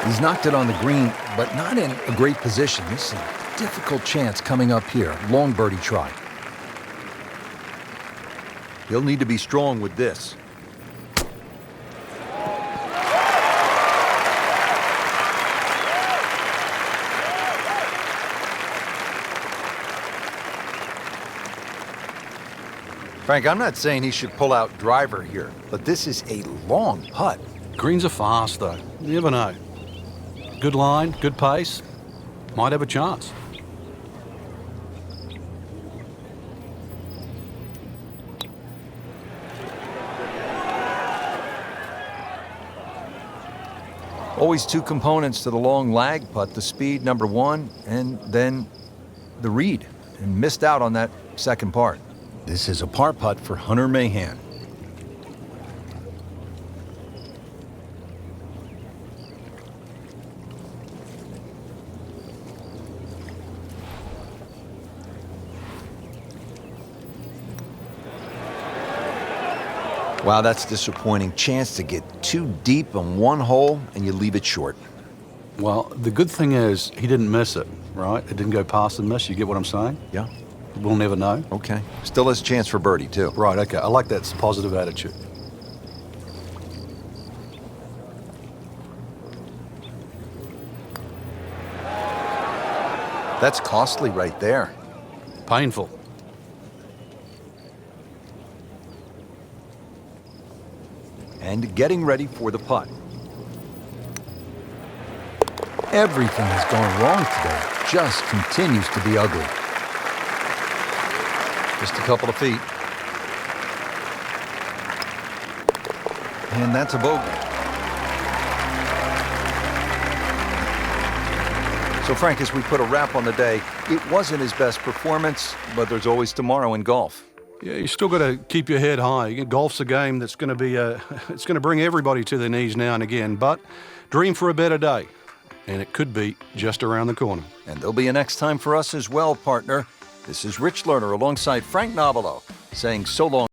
He's knocked it on the green, but not in a great position. This is a difficult chance coming up here. Long birdie try. He'll need to be strong with this. Frank, I'm not saying he should pull out driver here, but this is a long putt. Greens are fast, though. You never know. Good line, good pace. Might have a chance. Always two components to the long lag putt, the speed, number one, and then the read, and missed out on that second part. This is a par putt for Hunter Mahan. Wow, that's disappointing. Chance to get too deep on one hole and you leave it short. Well, the good thing is he didn't miss it, right? It didn't go past and miss. You get what I'm saying? Yeah. We'll never know. Okay. Still has a chance for birdie, too. Right, okay. I like that positive attitude. That's costly right there. Painful. And getting ready for the putt. Everything has gone wrong today. Just continues to be ugly. Just a couple of feet. And that's a bogey. So, Frank, as we put a wrap on the day, it wasn't his best performance, but there's always tomorrow in golf. Yeah, you still got to keep your head high. Golf's a game that's going to be it's going to bring everybody to their knees now and again. But dream for a better day, and it could be just around the corner. And there'll be a next time for us as well, partner. This is Rich Lerner alongside Frank Nobilo saying so long.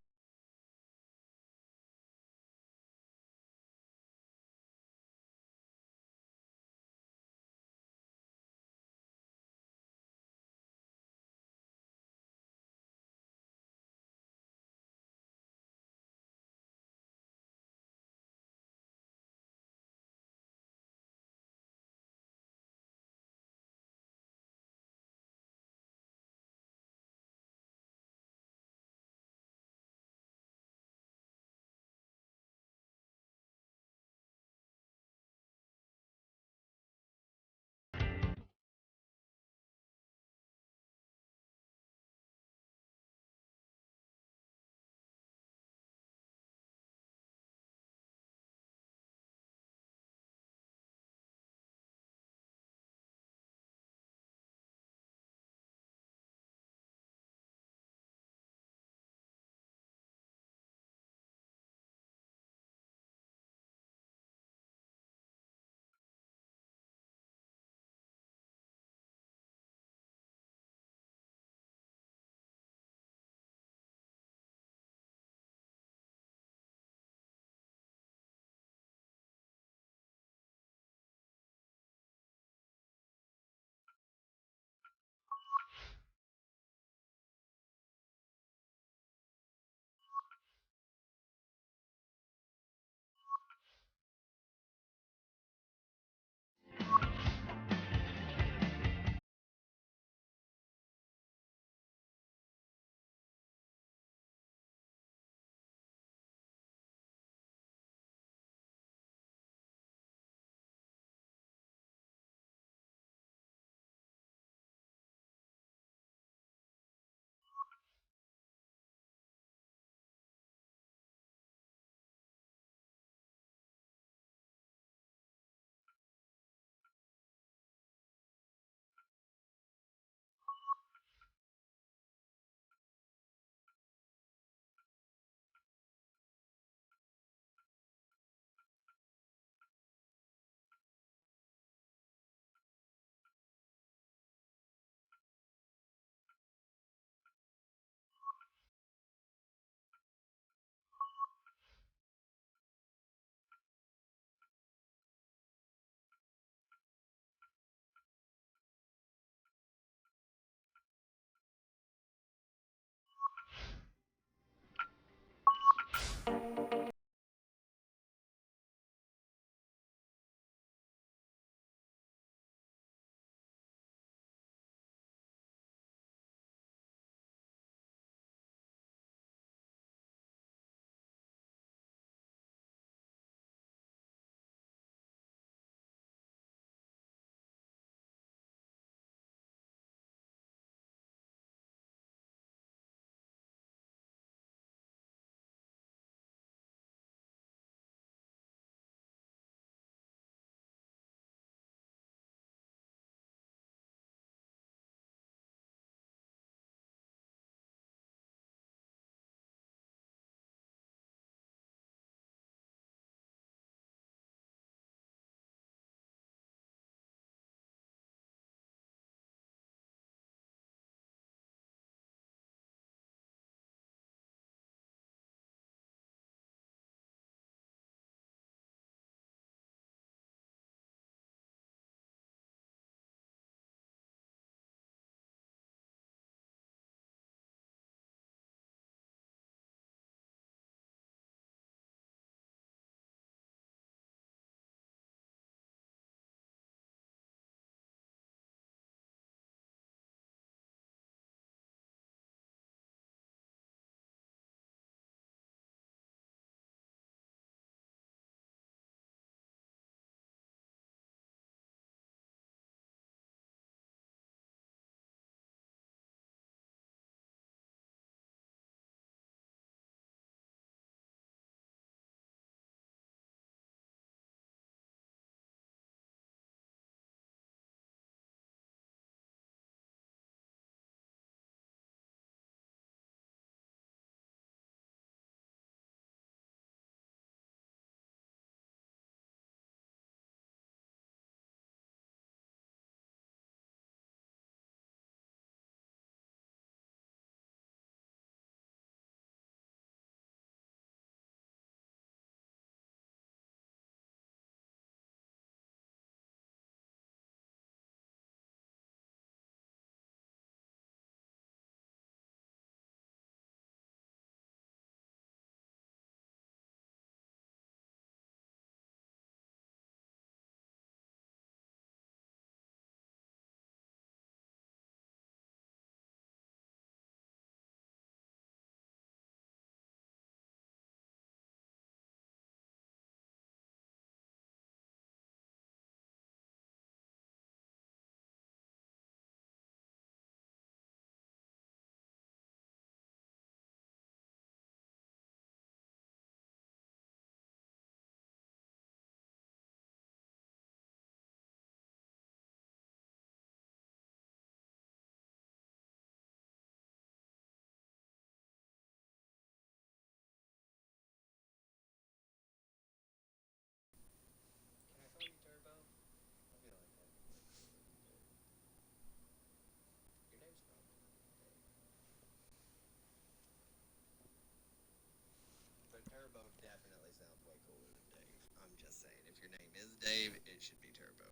saying. If your name is Dave, it should be Turbo.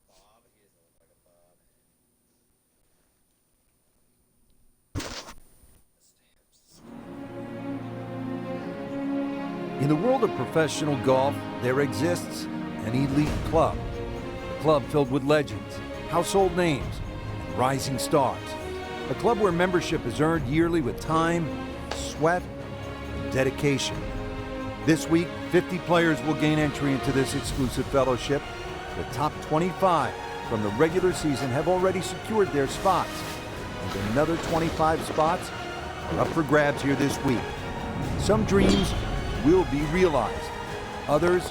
Bob, he doesn't look like a Bob. In the world of professional golf, there exists an elite club. A club filled with legends, household names, and rising stars. A club where membership is earned yearly with time, sweat, and dedication. This week, 50 players will gain entry into this exclusive fellowship. The top 25 from the regular season have already secured their spots, and another 25 spots are up for grabs here this week. Some dreams will be realized. Others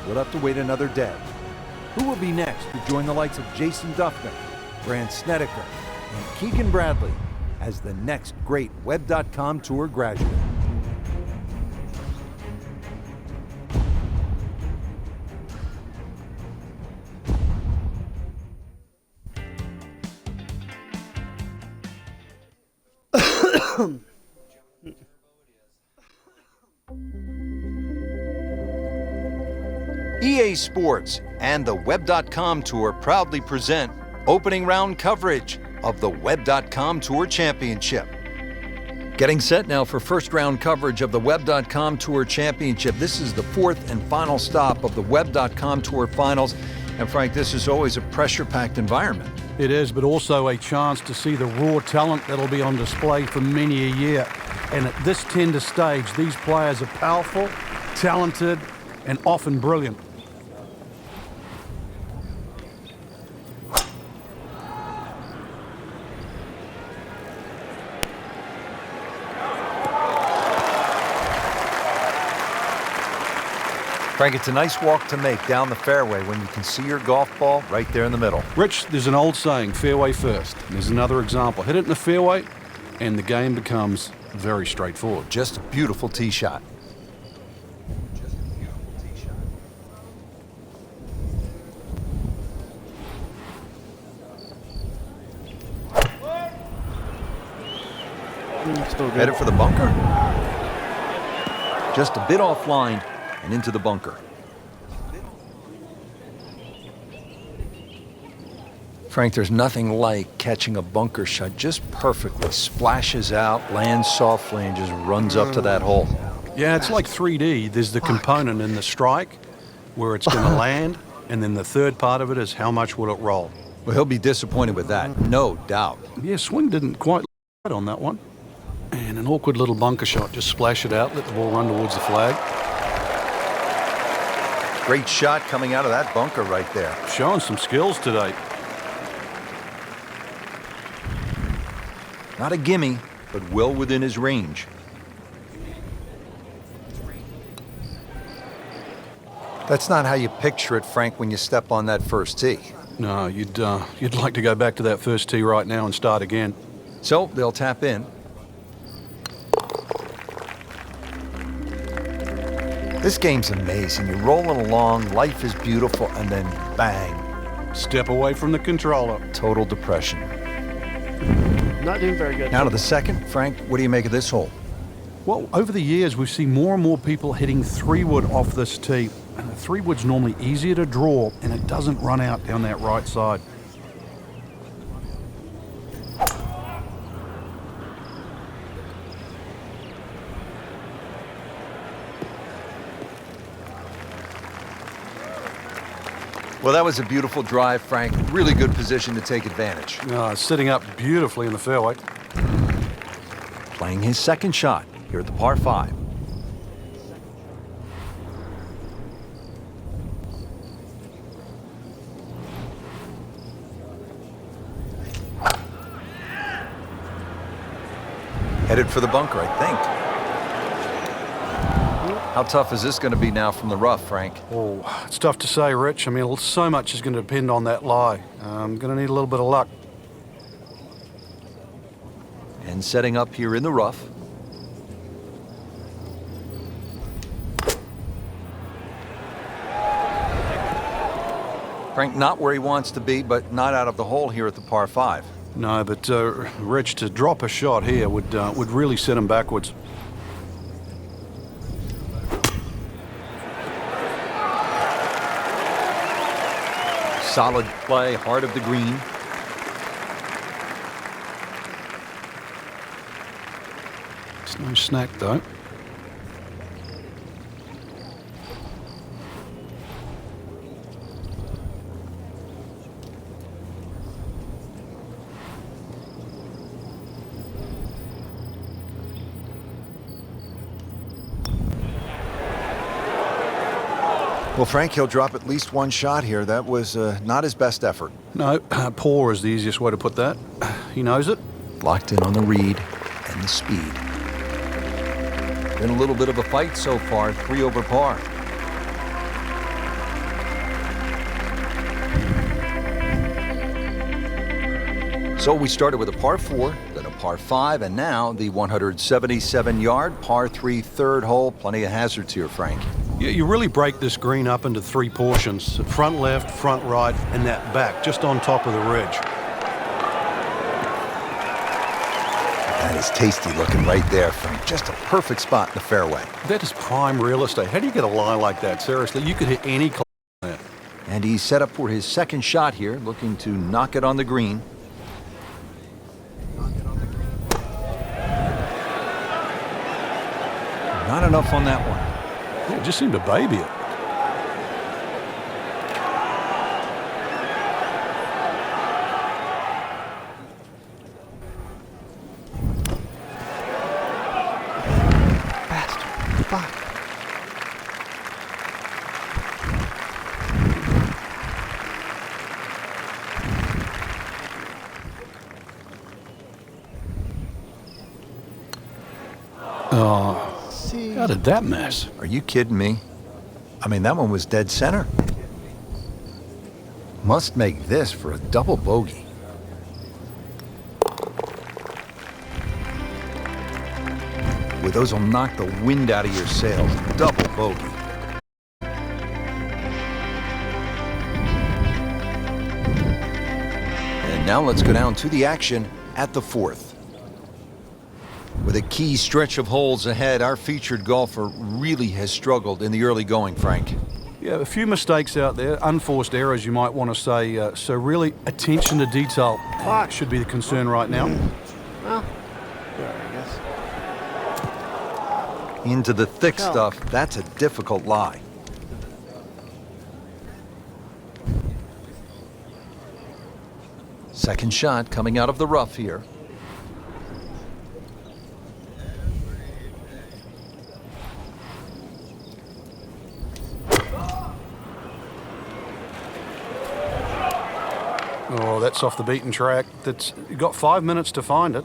will have to wait another day. Who will be next to join the likes of Jason Duffner, Grant Snedeker, and Keegan Bradley as the next great Web.com Tour graduate? EA Sports and the Web.com Tour proudly present opening round coverage of the Web.com Tour Championship. Getting set now for first round coverage of the Web.com Tour Championship. This is the fourth and final stop of the Web.com Tour Finals. And Frank, this is always a pressure-packed environment. It is, but also a chance to see the raw talent that'll be on display for many a year. And at this tender stage, these players are powerful, talented, and often brilliant. Frank, it's a nice walk to make down the fairway when you can see your golf ball right there in the middle. Rich, there's an old saying, fairway first. There's another example. Hit it in the fairway, and the game becomes very straightforward. Just a beautiful tee shot. Headed for the bunker. Just a bit offline and into the bunker. Frank, there's nothing like catching a bunker shot just perfectly. Splashes out, lands softly, and just runs up to that hole. Yeah, it's like 3D. There's the component in the strike where it's going to land, and then the third part of it is how much will it roll. Well, he'll be disappointed with that, no doubt. Yeah, swing didn't quite right on that one. And an awkward little bunker shot. Just splash it out, let the ball run towards the flag. Great shot coming out of that bunker right there. Showing some skills today. Not a gimme, but well within his range. That's not how you picture it, Frank, when you step on that first tee. No, you'd like to go back to that first tee right now and start again. So they'll tap in. This game's amazing. You're rolling along, life is beautiful, and then bang. Step away from the controller. Total depression. Not doing very good. Now to the second. Frank, what do you make of this hole? Well, over the years, we've seen more and more people hitting 3-wood off this tee. And the 3-wood's normally easier to draw, and it doesn't run out down that right side. Well, that was a beautiful drive, Frank. Really good position to take advantage. Sitting up beautifully in the fairway. Playing his second shot here at the par 5. Headed for the bunker, I think. How tough is this going to be now from the rough, Frank? Oh, it's tough to say, Rich. I mean, so much is going to depend on that lie. I'm going to need a little bit of luck. And setting up here in the rough. Frank, not where he wants to be, but not out of the hole here at the par 5. No, but Rich, to drop a shot here would really set him backwards. Solid play, heart of the green. It's no snack, though. Well, Frank, he'll drop at least one shot here. That was not his best effort. No, poor is the easiest way to put that. He knows it. Locked in on the read and the speed. Been a little bit of a fight so far, 3 over par. So we started with a par 4, then a par 5, and now the 177-yard par 3 third hole. Plenty of hazards here, Frank. Yeah, you really break this green up into 3 portions. Front left, front right, and that back, just on top of the ridge. That is tasty looking right there, Frank. Just a perfect spot in the fairway. That is prime real estate. How do you get a lie like that? Seriously, you could hit any club on that. And he's set up for his second shot here, looking to knock it on the green. Not enough on that one. Yeah, it just seemed to baby it. Bastard. Fuck. How did that mess? Are you kidding me? I mean, that one was dead center. Must make this for a double bogey. Well, those will knock the wind out of your sails. Double bogey. And now let's go down to the action at the 4th. With a key stretch of holes ahead, our featured golfer really has struggled in the early going, Frank. Yeah, a few mistakes out there, unforced errors, you might want to say. So really, attention to detail should be the concern right now. Well, yeah, I guess. Into the thick stuff, that's a difficult lie. Second shot coming out of the rough here. Oh, that's off the beaten track. You got 5 minutes to find it.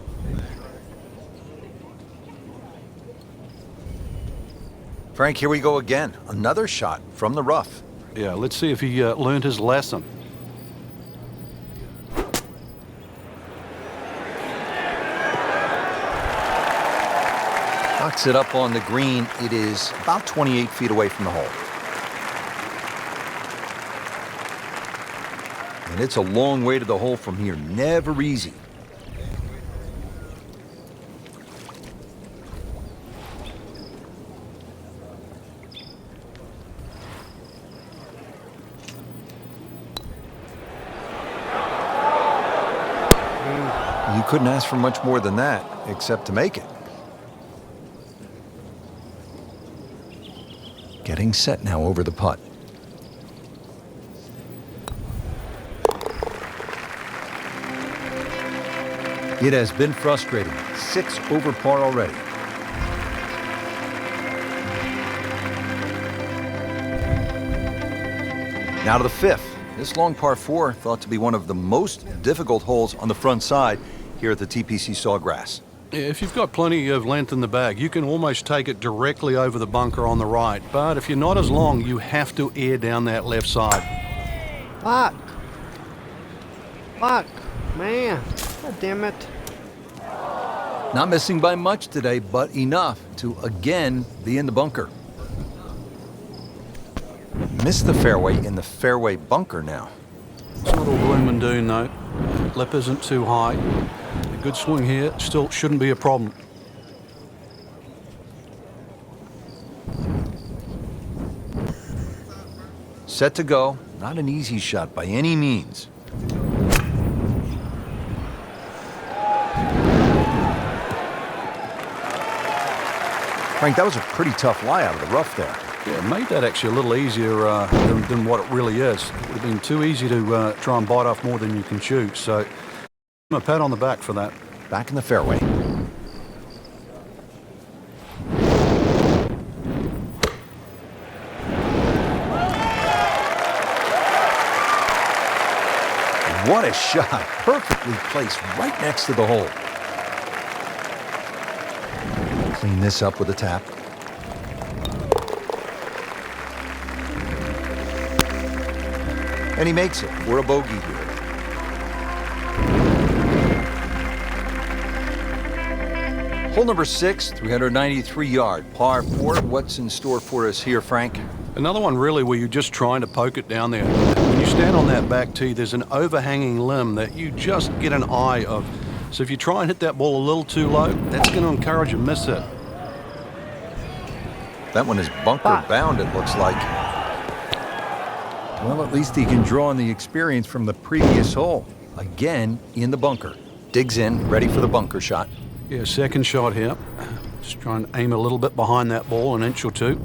Frank, here we go again. Another shot from the rough. Yeah, let's see if he learned his lesson. Knocks it up on the green. It is about 28 feet away from the hole. And it's a long way to the hole from here. Never easy. You couldn't ask for much more than that, except to make it. Getting set now over the putt. It has been frustrating. 6 over par already. Now to the 5th. This long par 4 thought to be one of the most difficult holes on the front side here at the TPC Sawgrass. Yeah, if you've got plenty of length in the bag, you can almost take it directly over the bunker on the right. But if you're not as long, you have to air down that left side. Fuck. Fuck. Man. God damn it. Not missing by much today, but enough to again be in the bunker. Missed the fairway in the fairway bunker now. It's not all gloom and doom, though. Lip isn't too high. A good swing here still shouldn't be a problem. Set to go. Not an easy shot by any means. Frank, that was a pretty tough lie out of the rough there. Yeah, it made that actually a little easier than what it really is. It would have been too easy to try and bite off more than you can chew. So, a pat on the back for that. Back in the fairway. What a shot. Perfectly placed right next to the hole. Clean this up with a tap. And he makes it for a bogey here. Hole number 6, 393-yard, par 4. What's in store for us here, Frank? Another one really where you're just trying to poke it down there. When you stand on that back tee, there's an overhanging limb that you just get an eye of. So if you try and hit that ball a little too low, that's going to encourage a miss hit. That one is bunker bound, it looks like. Well, at least he can draw on the experience from the previous hole. Again, in the bunker. Digs in, ready for the bunker shot. Yeah, second shot here. Just try and aim a little bit behind that ball, an inch or two.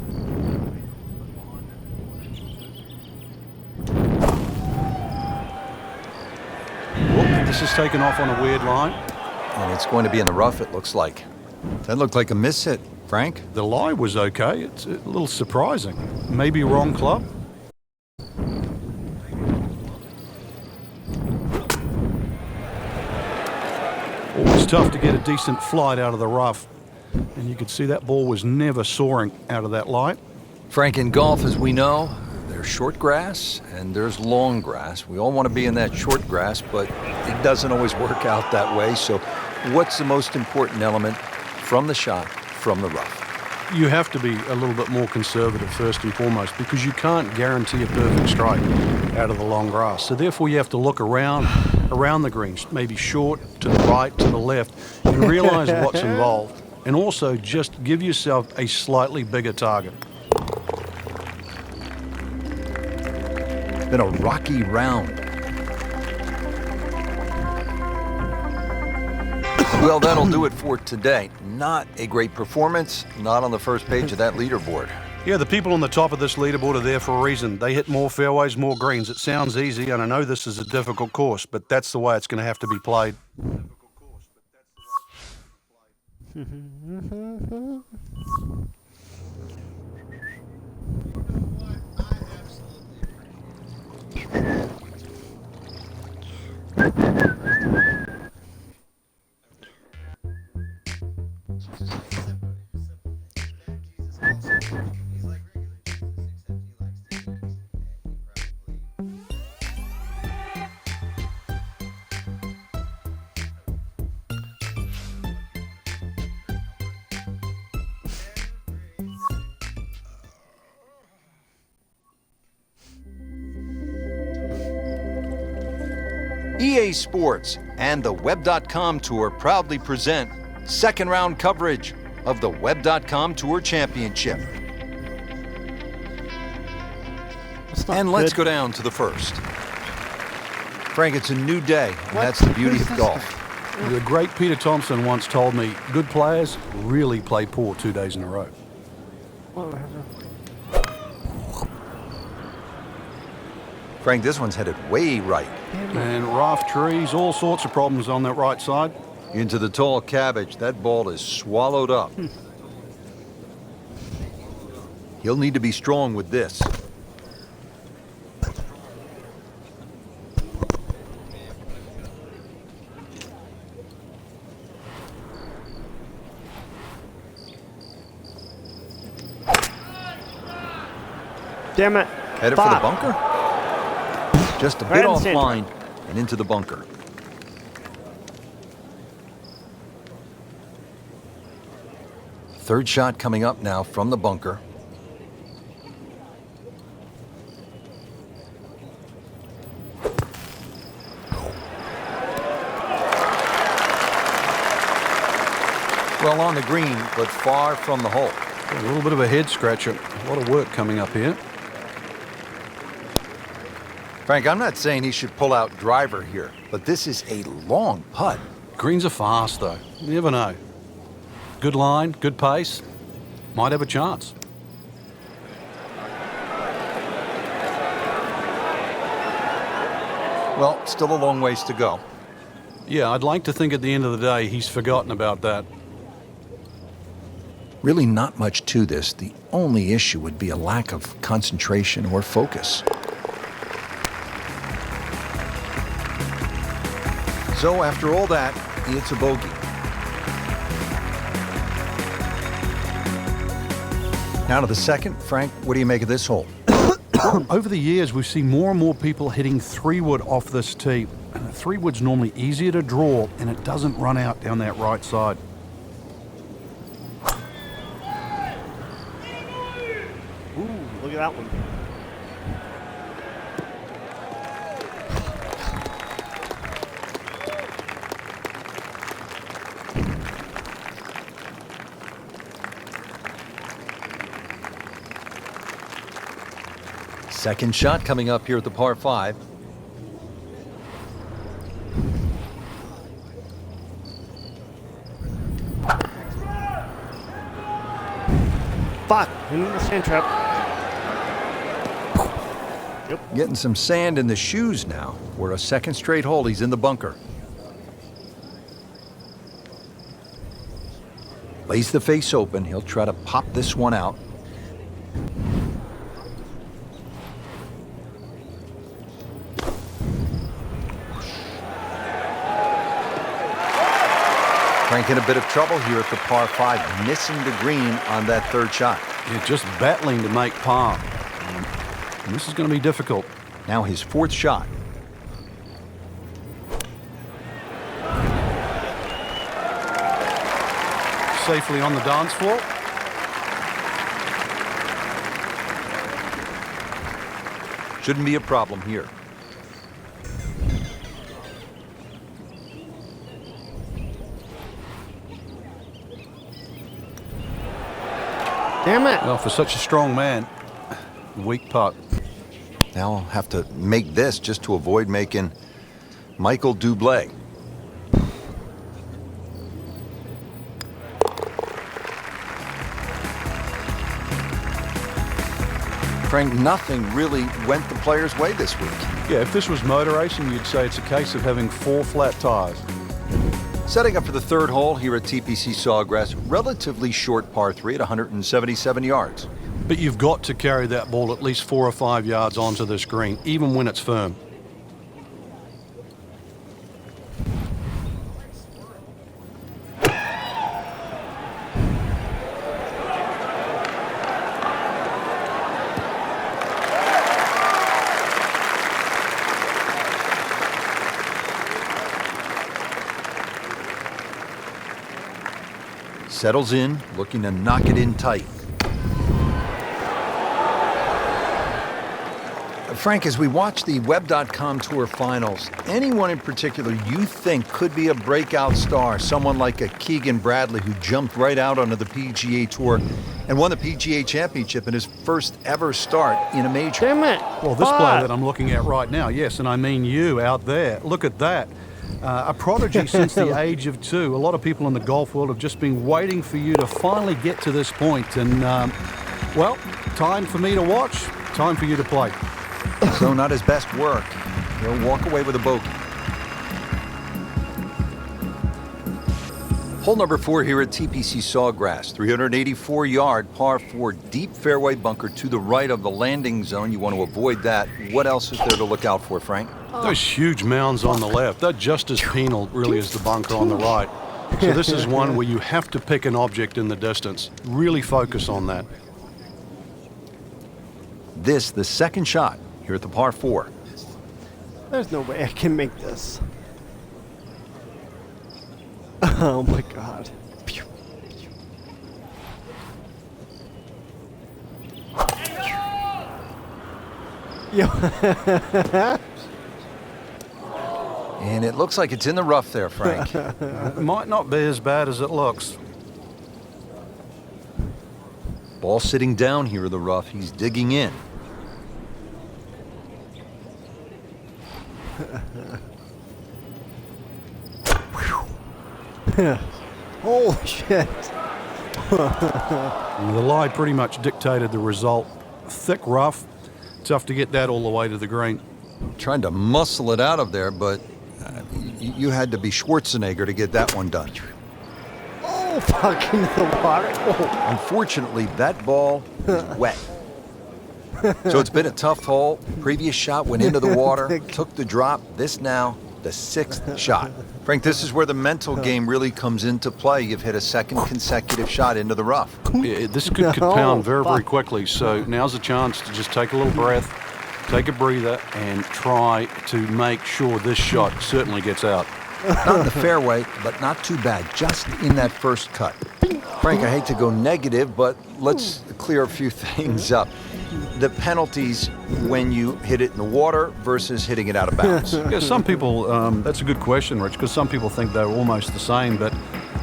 This is taken off on a weird line. And it's going to be in the rough, it looks like. That looked like a miss hit, Frank. The lie was okay. It's a little surprising. Maybe wrong club. Always tough to get a decent flight out of the rough. And you could see that ball was never soaring out of that lie. Frank, in golf, as we know, there's short grass and there's long grass. We all want to be in that short grass, but it doesn't always work out that way. So what's the most important element from the shot, from the rough? You have to be a little bit more conservative first and foremost because you can't guarantee a perfect strike out of the long grass. So therefore you have to look around the greens, maybe short, to the right, to the left, and realize what's involved. And also just give yourself a slightly bigger target. Been a rocky round. Well, that'll do it for today. Not a great performance, not on the first page of that leaderboard. Yeah, the people on the top of this leaderboard are there for a reason. They hit more fairways, more greens. It sounds easy, and I know this is a difficult course, but that's the way it's going to have to be played. EA Sports and the Web.com Tour proudly present second round coverage of the Web.com Tour Championship. And let's go down to the first. Frank, it's a new day, and that's the beauty of golf. The great Peter Thompson once told me, good players really play poor 2 days in a row. Frank, this one's headed way right. And rough trees, all sorts of problems on that right side. Into the tall cabbage. That ball is swallowed up. He'll need to be strong with this. Damn it. Headed for the bunker? Just a bit offline and into the bunker. Third shot coming up now from the bunker. Well on the green, but far from the hole. A little bit of a head scratcher. A lot of work coming up here. Frank, I'm not saying he should pull out driver here, but this is a long putt. Greens are fast, though. You never know. Good line, good pace. Might have a chance. Well, still a long ways to go. Yeah, I'd like to think at the end of the day he's forgotten about that. Really not much to this. The only issue would be a lack of concentration or focus. So after all that, it's a bogey. Now to the second. Frank, what do you make of this hole? Over the years, we've seen more and more people hitting 3-wood off this tee. 3-wood's normally easier to draw, and it doesn't run out down that right side. Ooh, look at that one. Second shot coming up here at the par 5. Fuck, into the sand trap. Yep. Getting some sand in the shoes now. We're a second straight hole. He's in the bunker. Lays the face open. He'll try to pop this one out. Frank in a bit of trouble here at the par 5, missing the green on that third shot. Yeah, just battling to make par. And this is going to be difficult. Now his fourth shot. Safely on the dance floor. Shouldn't be a problem here. Damn it. Well, for such a strong man, weak putt. Now I'll have to make this just to avoid making Michael Dublé. Frank, nothing really went the player's way this week. Yeah, if this was motor racing, you'd say it's a case of having 4 flat tires. Setting up for the third hole here at TPC Sawgrass, relatively short par 3 at 177 yards. But you've got to carry that ball at least 4 or 5 yards onto this green, even when it's firm. Settles in, looking to knock it in tight. Frank, as we watch the Web.com Tour Finals, anyone in particular you think could be a breakout star? Someone like a Keegan Bradley who jumped right out onto the PGA Tour and won the PGA Championship in his first ever start in a major. Damn it. Well, this Fuck. player that I'm looking at right now, yes, and I mean you out there. Look at that. A prodigy since the age of 2. A lot of people in the golf world have just been waiting for you to finally get to this point. And, well, time for me to watch, time for you to play. So not his best work. He'll walk away with a bogey. Hole number 4 here at TPC Sawgrass. 384-yard par 4 deep fairway bunker to the right of the landing zone. You want to avoid that. What else is there to look out for, Frank? Those huge mounds on the left, they're just as penal, really, as the bunker on the right. So this is one where you have to pick an object in the distance. Really focus on that. This, the second shot here at the par 4. There's no way I can make this. Oh my god. Pew. Yo. And it looks like it's in the rough there, Frank. It might not be as bad as it looks. Ball sitting down here in the rough. He's digging in. Holy shit. The lie pretty much dictated the result. Thick rough, tough to get that all the way to the green. Trying to muscle it out of there, but you had to be Schwarzenegger to get that one done. Oh, fucking the water. Oh. Unfortunately, that ball is wet. So it's been a tough hole. Previous shot went into the water, took the drop. This now, the 6th shot. Frank, this is where the mental game really comes into play. You've hit a second consecutive shot into the rough. Yeah, this could pound very, very quickly. So now's a chance to just take a little breath, take a breather, and try to make sure this shot certainly gets out. Not in the fairway, but not too bad. Just in that first cut. Frank, I hate to go negative, but let's clear a few things up. The penalties when you hit it in the water versus hitting it out of bounds. Yeah, some people, that's a good question, Rich, because some people think they're almost the same, but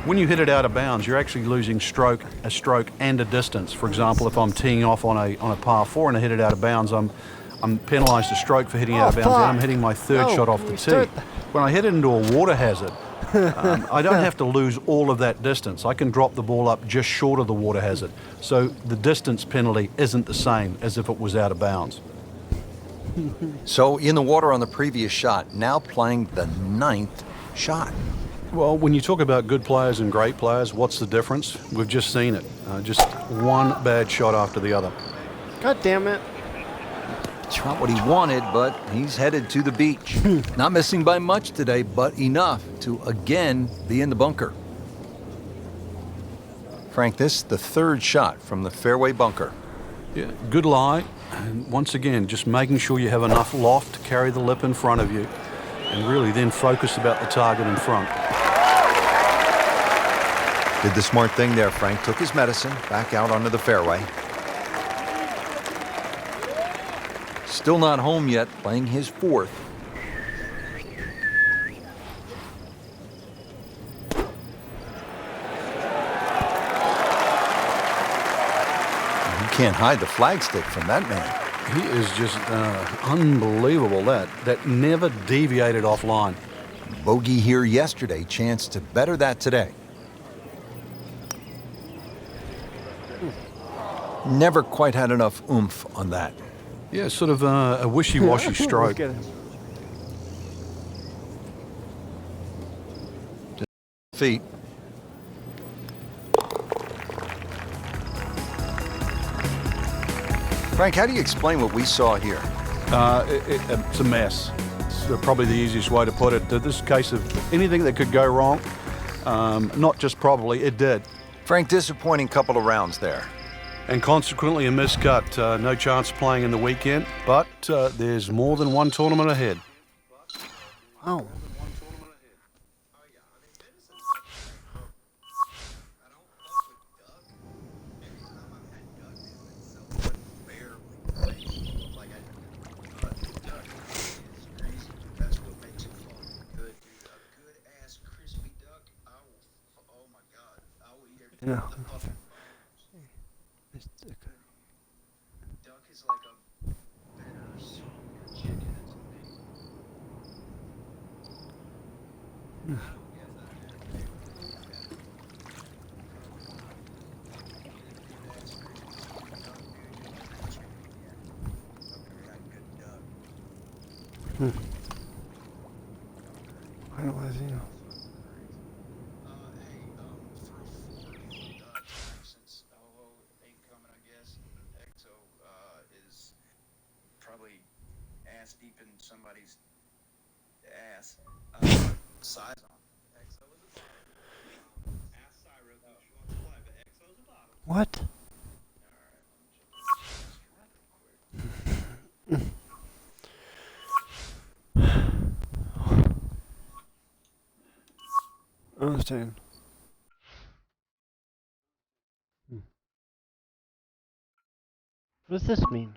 when you hit it out of bounds, you're actually losing a stroke and a distance. For example, if I'm teeing off on a par 4 and I hit it out of bounds, I'm penalised a stroke for hitting it out of bounds, and I'm hitting my third shot off the tee. When I hit it into a water hazard, I don't have to lose all of that distance. I can drop the ball up just short of the water hazard. So the distance penalty isn't the same as if it was out of bounds. So in the water on the previous shot, now playing the 9th shot. Well, when you talk about good players and great players, what's the difference? We've just seen it. Just one bad shot after the other. God damn it. It's not what he wanted, but he's headed to the beach. Not missing by much today, but enough to again be in the bunker. Frank, this is the 3rd shot from the fairway bunker. Yeah, good lie. And once again, just making sure you have enough loft to carry the lip in front of you, and really then focus about the target in front. Did the smart thing there, Frank. Took his medicine, back out onto the fairway. Still not home yet, playing his 4th. You can't hide the flagstick from that man. He is just unbelievable. That never deviated offline. Bogey here yesterday, chance to better that today. Never quite had enough oomph on that. Yeah, sort of a wishy-washy stroke. Look at him. Feet. Frank, how do you explain what we saw here? It's a mess. It's probably the easiest way to put it. This case of anything that could go wrong, not just probably, it did. Frank, disappointing couple of rounds there. And consequently a miscut. No chance of playing in the weekend, but there's more than one tournament ahead. Wow. Yeah. Duck is like a better sweeter chicken to me. I don't know, you know. Since Elvo ain't coming, I guess, Exo is probably ass deep in somebody's ass. Size on Exo is a bottom. Ass Cyro thinks she wants to play, but Exo's a bottom. What? I understand. What does this mean?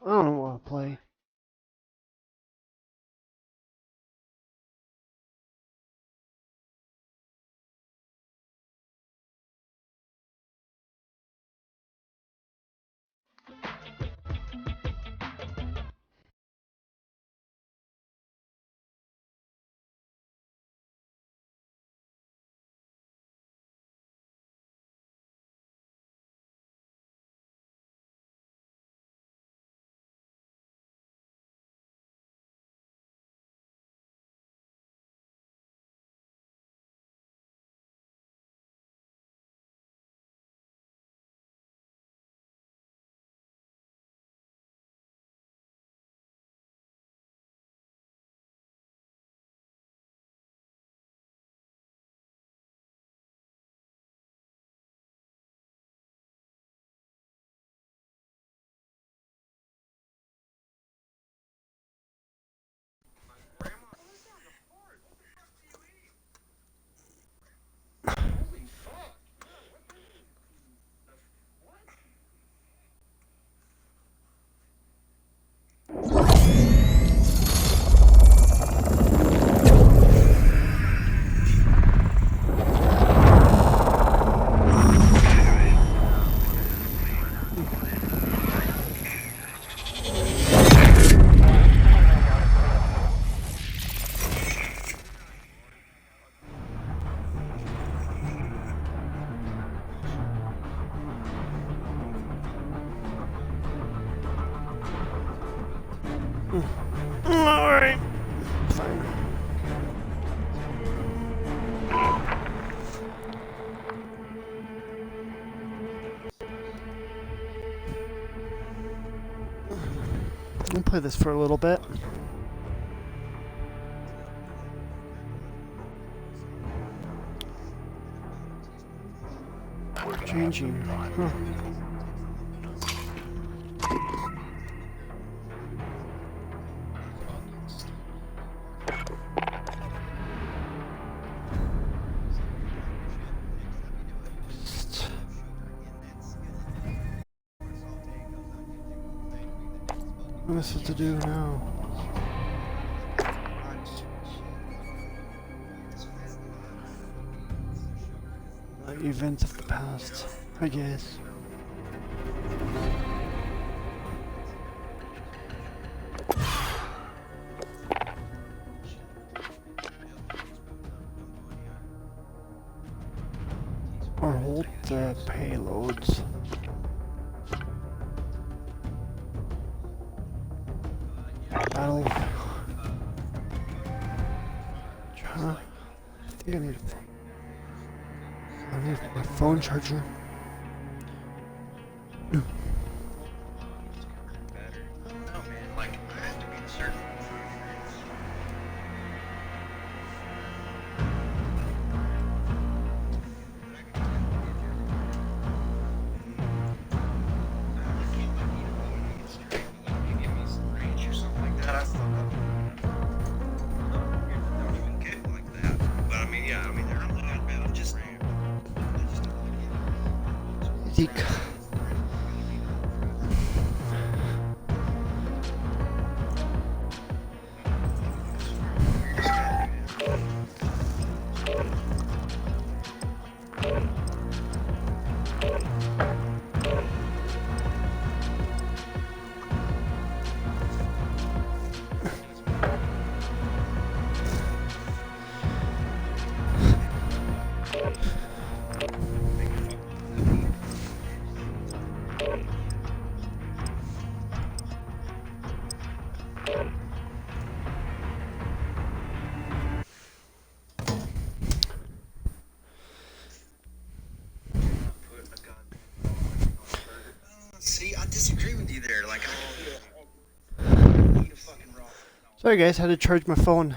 I don't want to play. Alright. Fine. I'll play this for a little bit. Changing. Huh. What's to do now? Events of the past, I guess. Or hold the payloads. Battle. I think I need my phone charger. Sorry guys, had to charge my phone.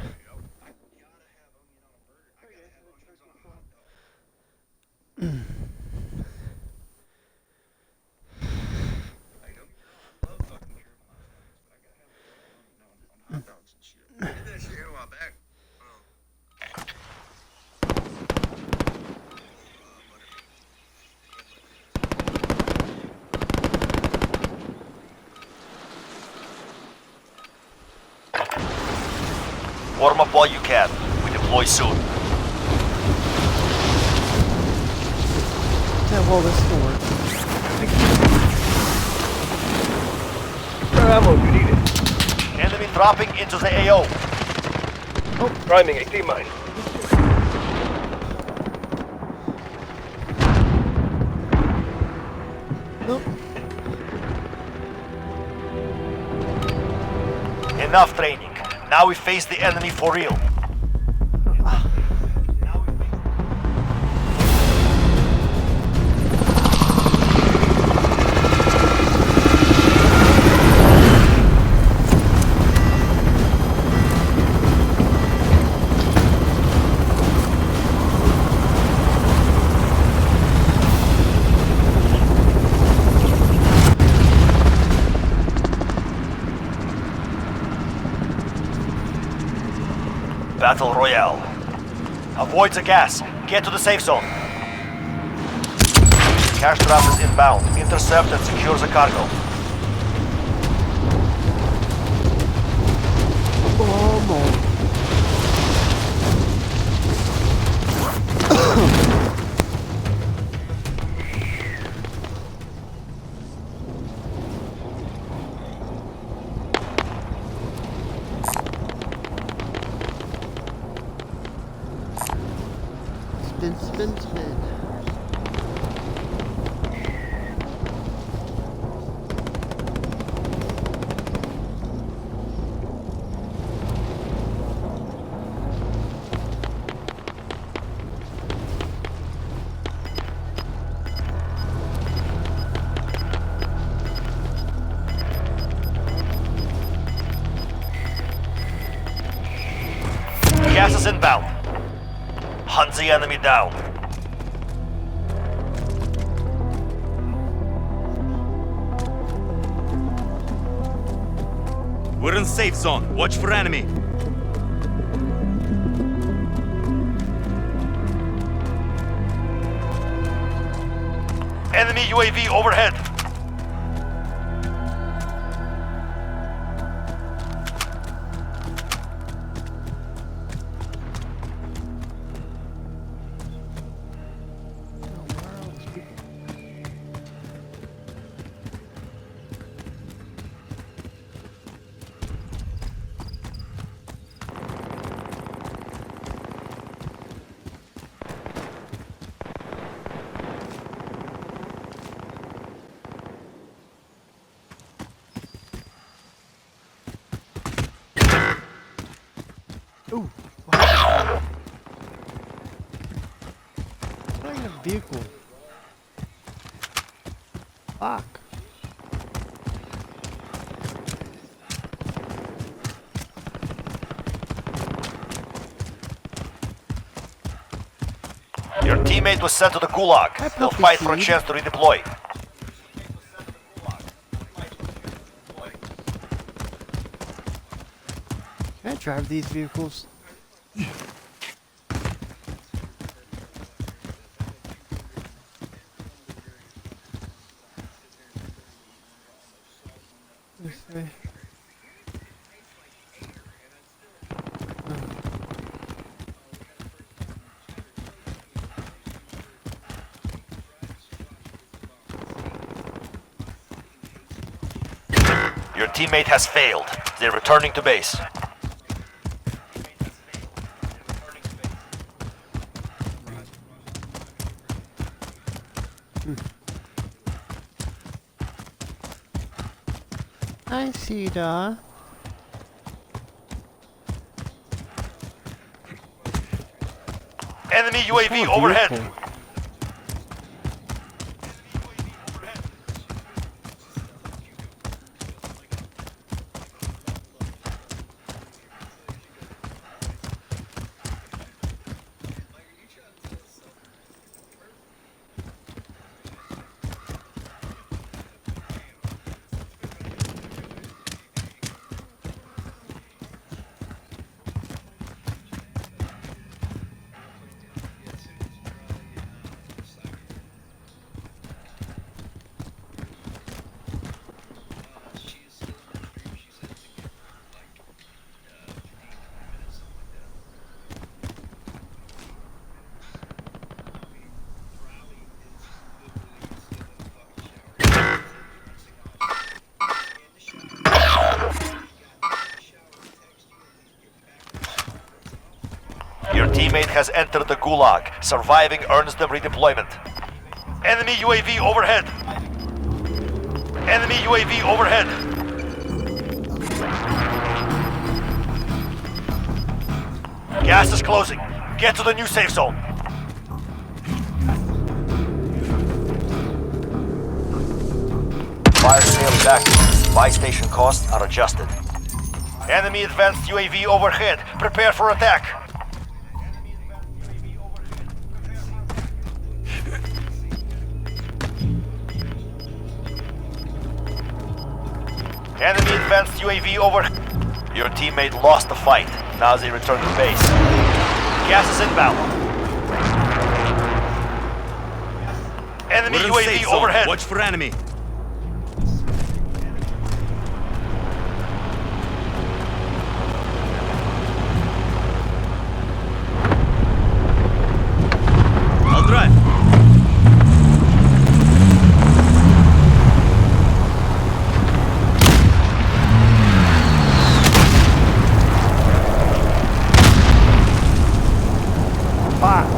Warm up while you can. We deploy soon. Yeah, well, this will work. Ammo if you need it. Enemy dropping into the AO. Priming a T-mine. Nope. Enough training. Now we face the enemy for real. Battle Royale. Avoid the gas. Get to the safe zone. Cash trap is inbound. Intercept and secure the cargo. Oh, no. Spin. Gas is inbound. Hunt the enemy down. We're in safe zone. Watch for enemy. Enemy UAV overhead. Ooh. Wow. What kind of vehicle? Fuck. Your teammate was sent to the Gulag. They'll fight for a chance to redeploy. Can I drive these vehicles? This way. Your teammate has failed. They're returning to base. I see, da. Enemy UAV overhead. Vehicle. teammate has entered the Gulag. Surviving earns them redeployment. Enemy UAV overhead. Enemy UAV overhead. Gas is closing. Get to the new safe zone. Fire sale is active. Buy station costs are adjusted. Enemy advanced UAV overhead. Prepare for attack. Enemy advanced UAV over. Your teammate lost the fight. Now they return to base. Gas is inbound. Enemy We're in UAV safe zone. overhead. Watch for enemy. I'll drive. Fuck.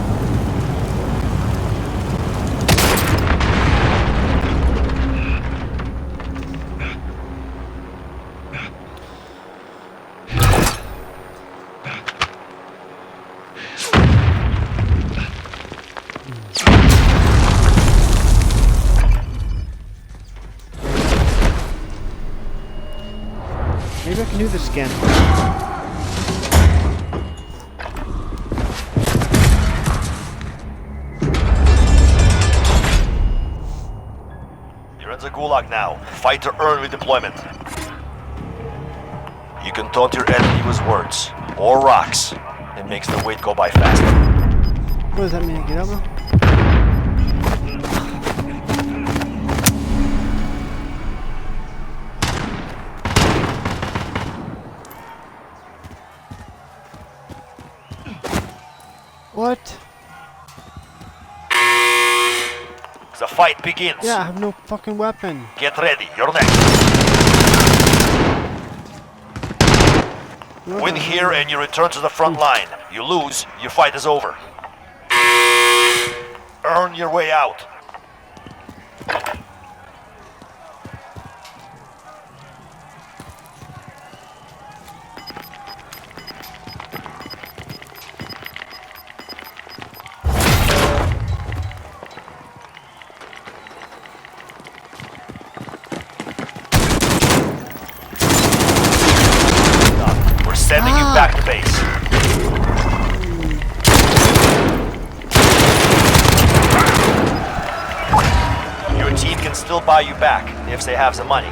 Maybe I can do this again. You're in the Gulag now. Fight to earn redeployment. You can taunt your enemy with words or rocks. It makes the wait go by faster. What does that mean? Get up now? What? The fight begins. Yeah, I have no fucking weapon. Get ready. You're next. Win here and you return to the front line. You lose, your fight is over. Earn your way out. We're sending you back to base. Your team can still buy you back if they have the money.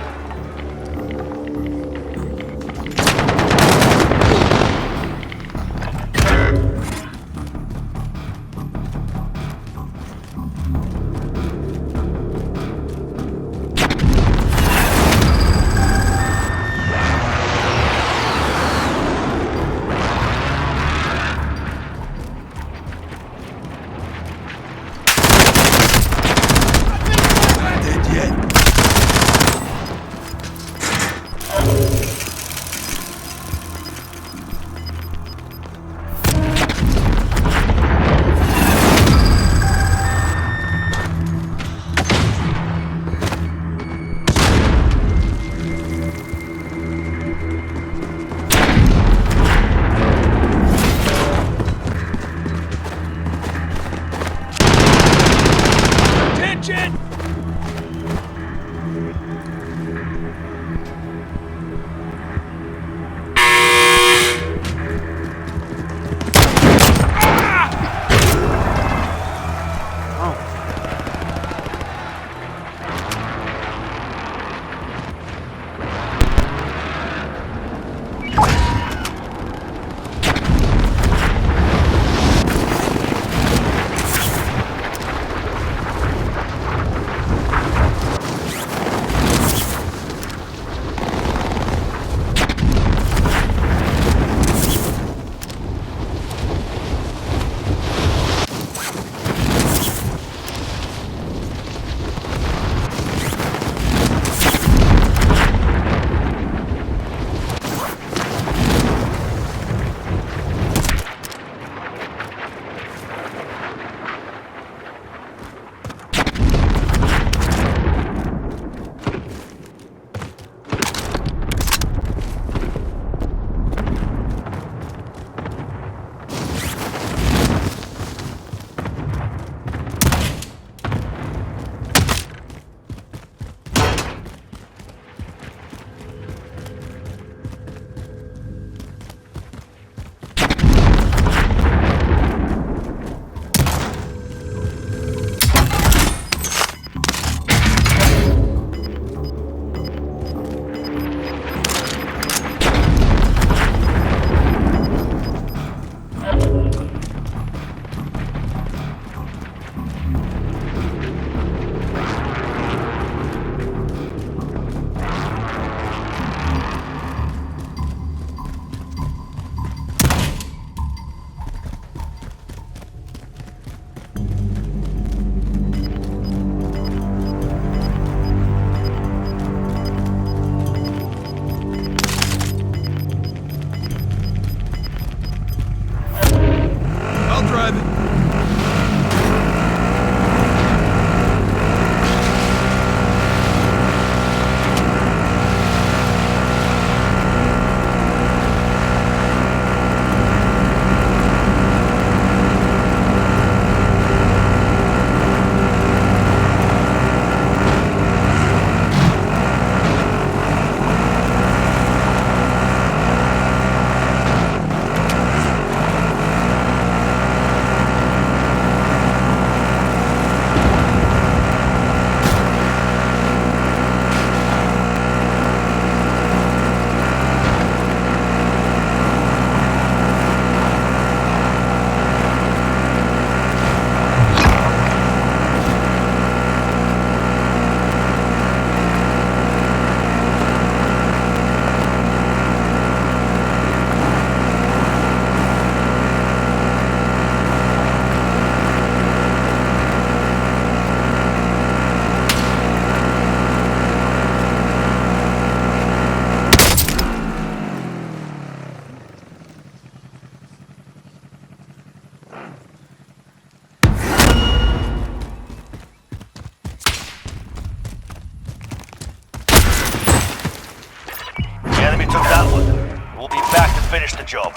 job.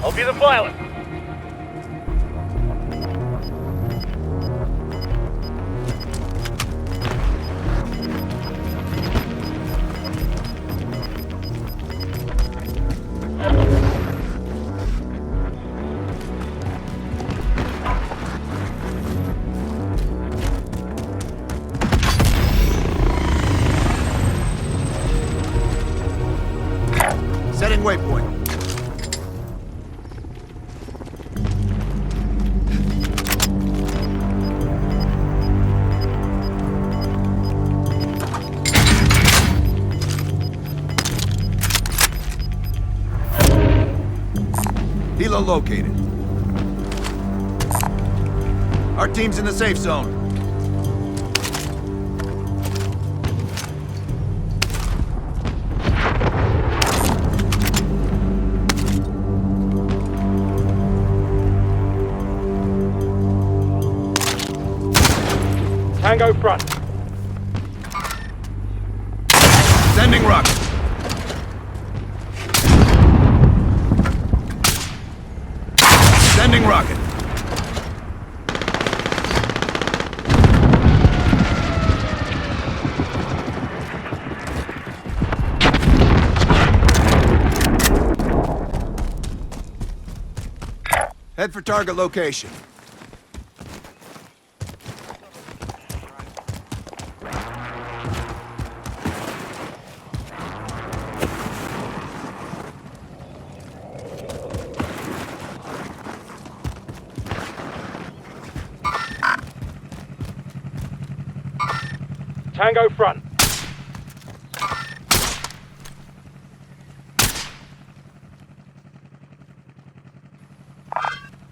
I'll be the pilot. Setting waypoint. Helo located. Our team's in the safe zone. Tango front. Sending rocket. Sending rocket. Head for target location. Tango front.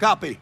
Copy.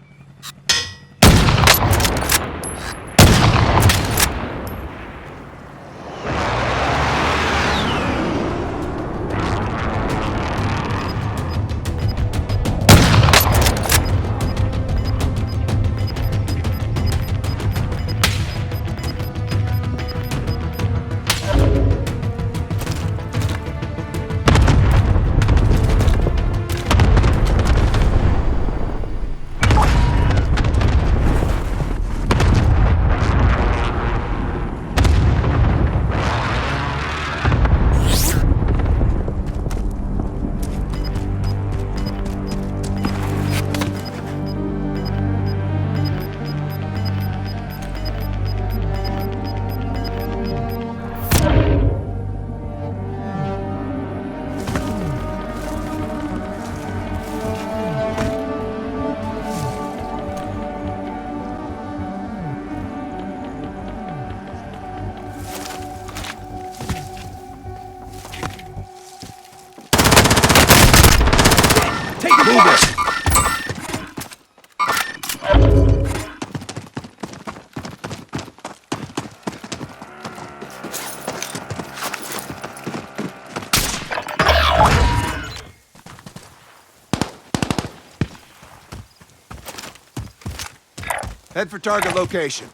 Head for target location.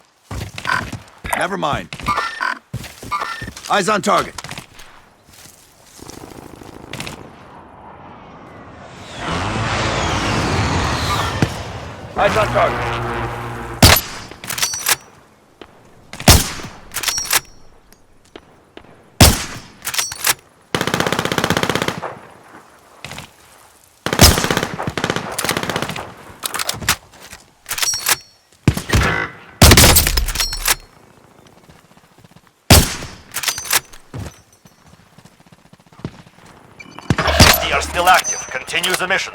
Never mind. Eyes on target. Eyes on target. They are still active. Continue the mission.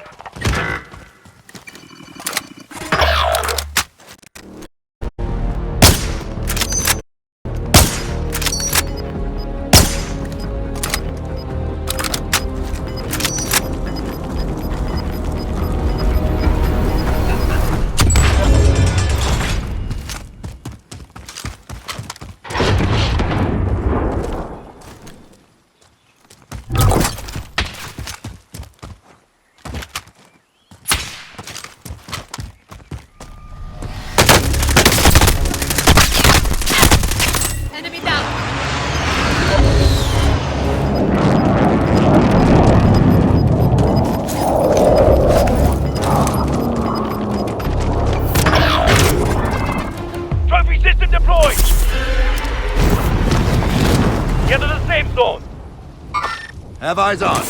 Have eyes on.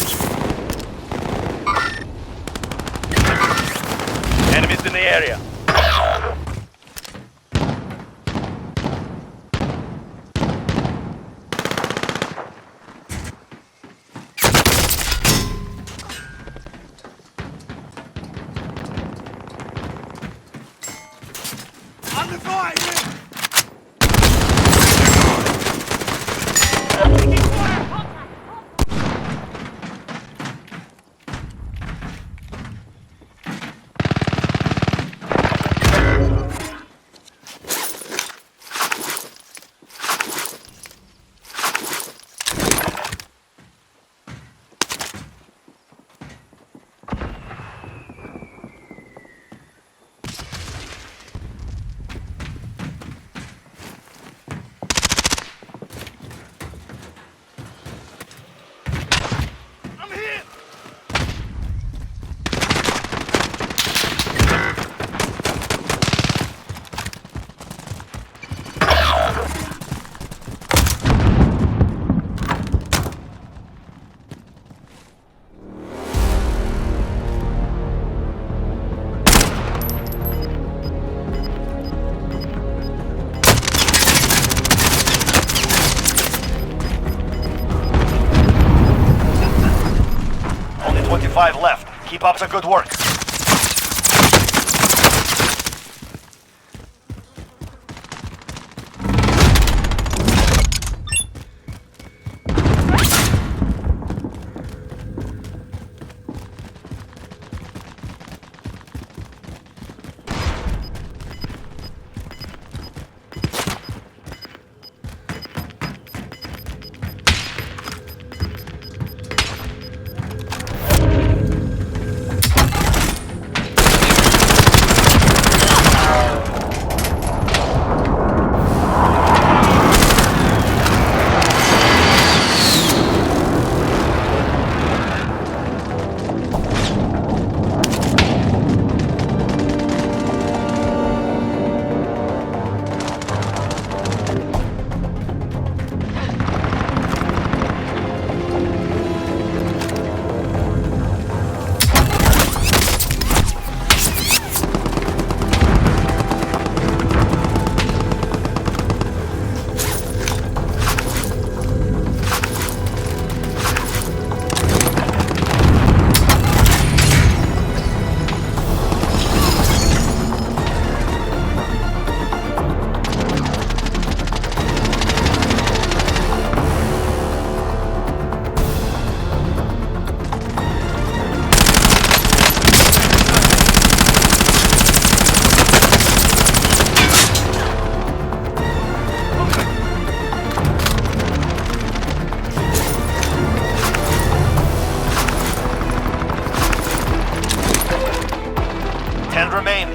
Enemies in the area. Under fire! Only 25 left. Keep up the good work.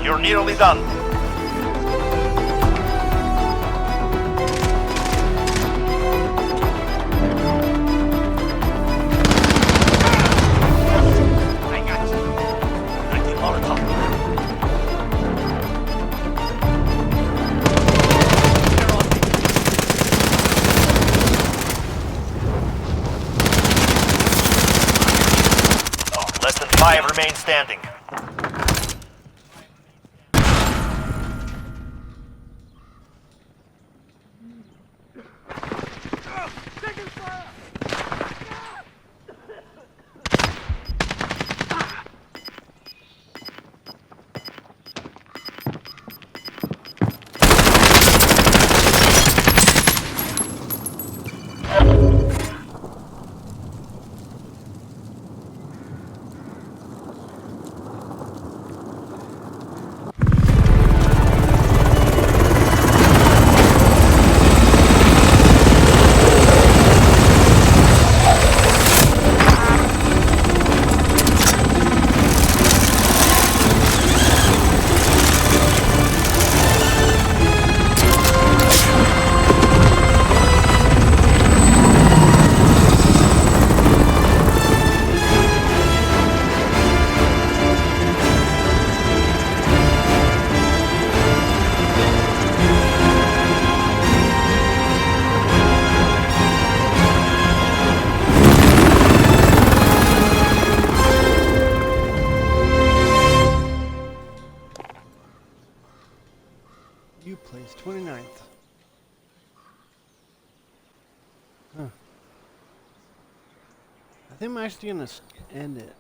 You're nearly done. I got you. I need Molotov. Oh, less than 5 remain standing. It's 29th. Huh. I think I'm actually gonna end it.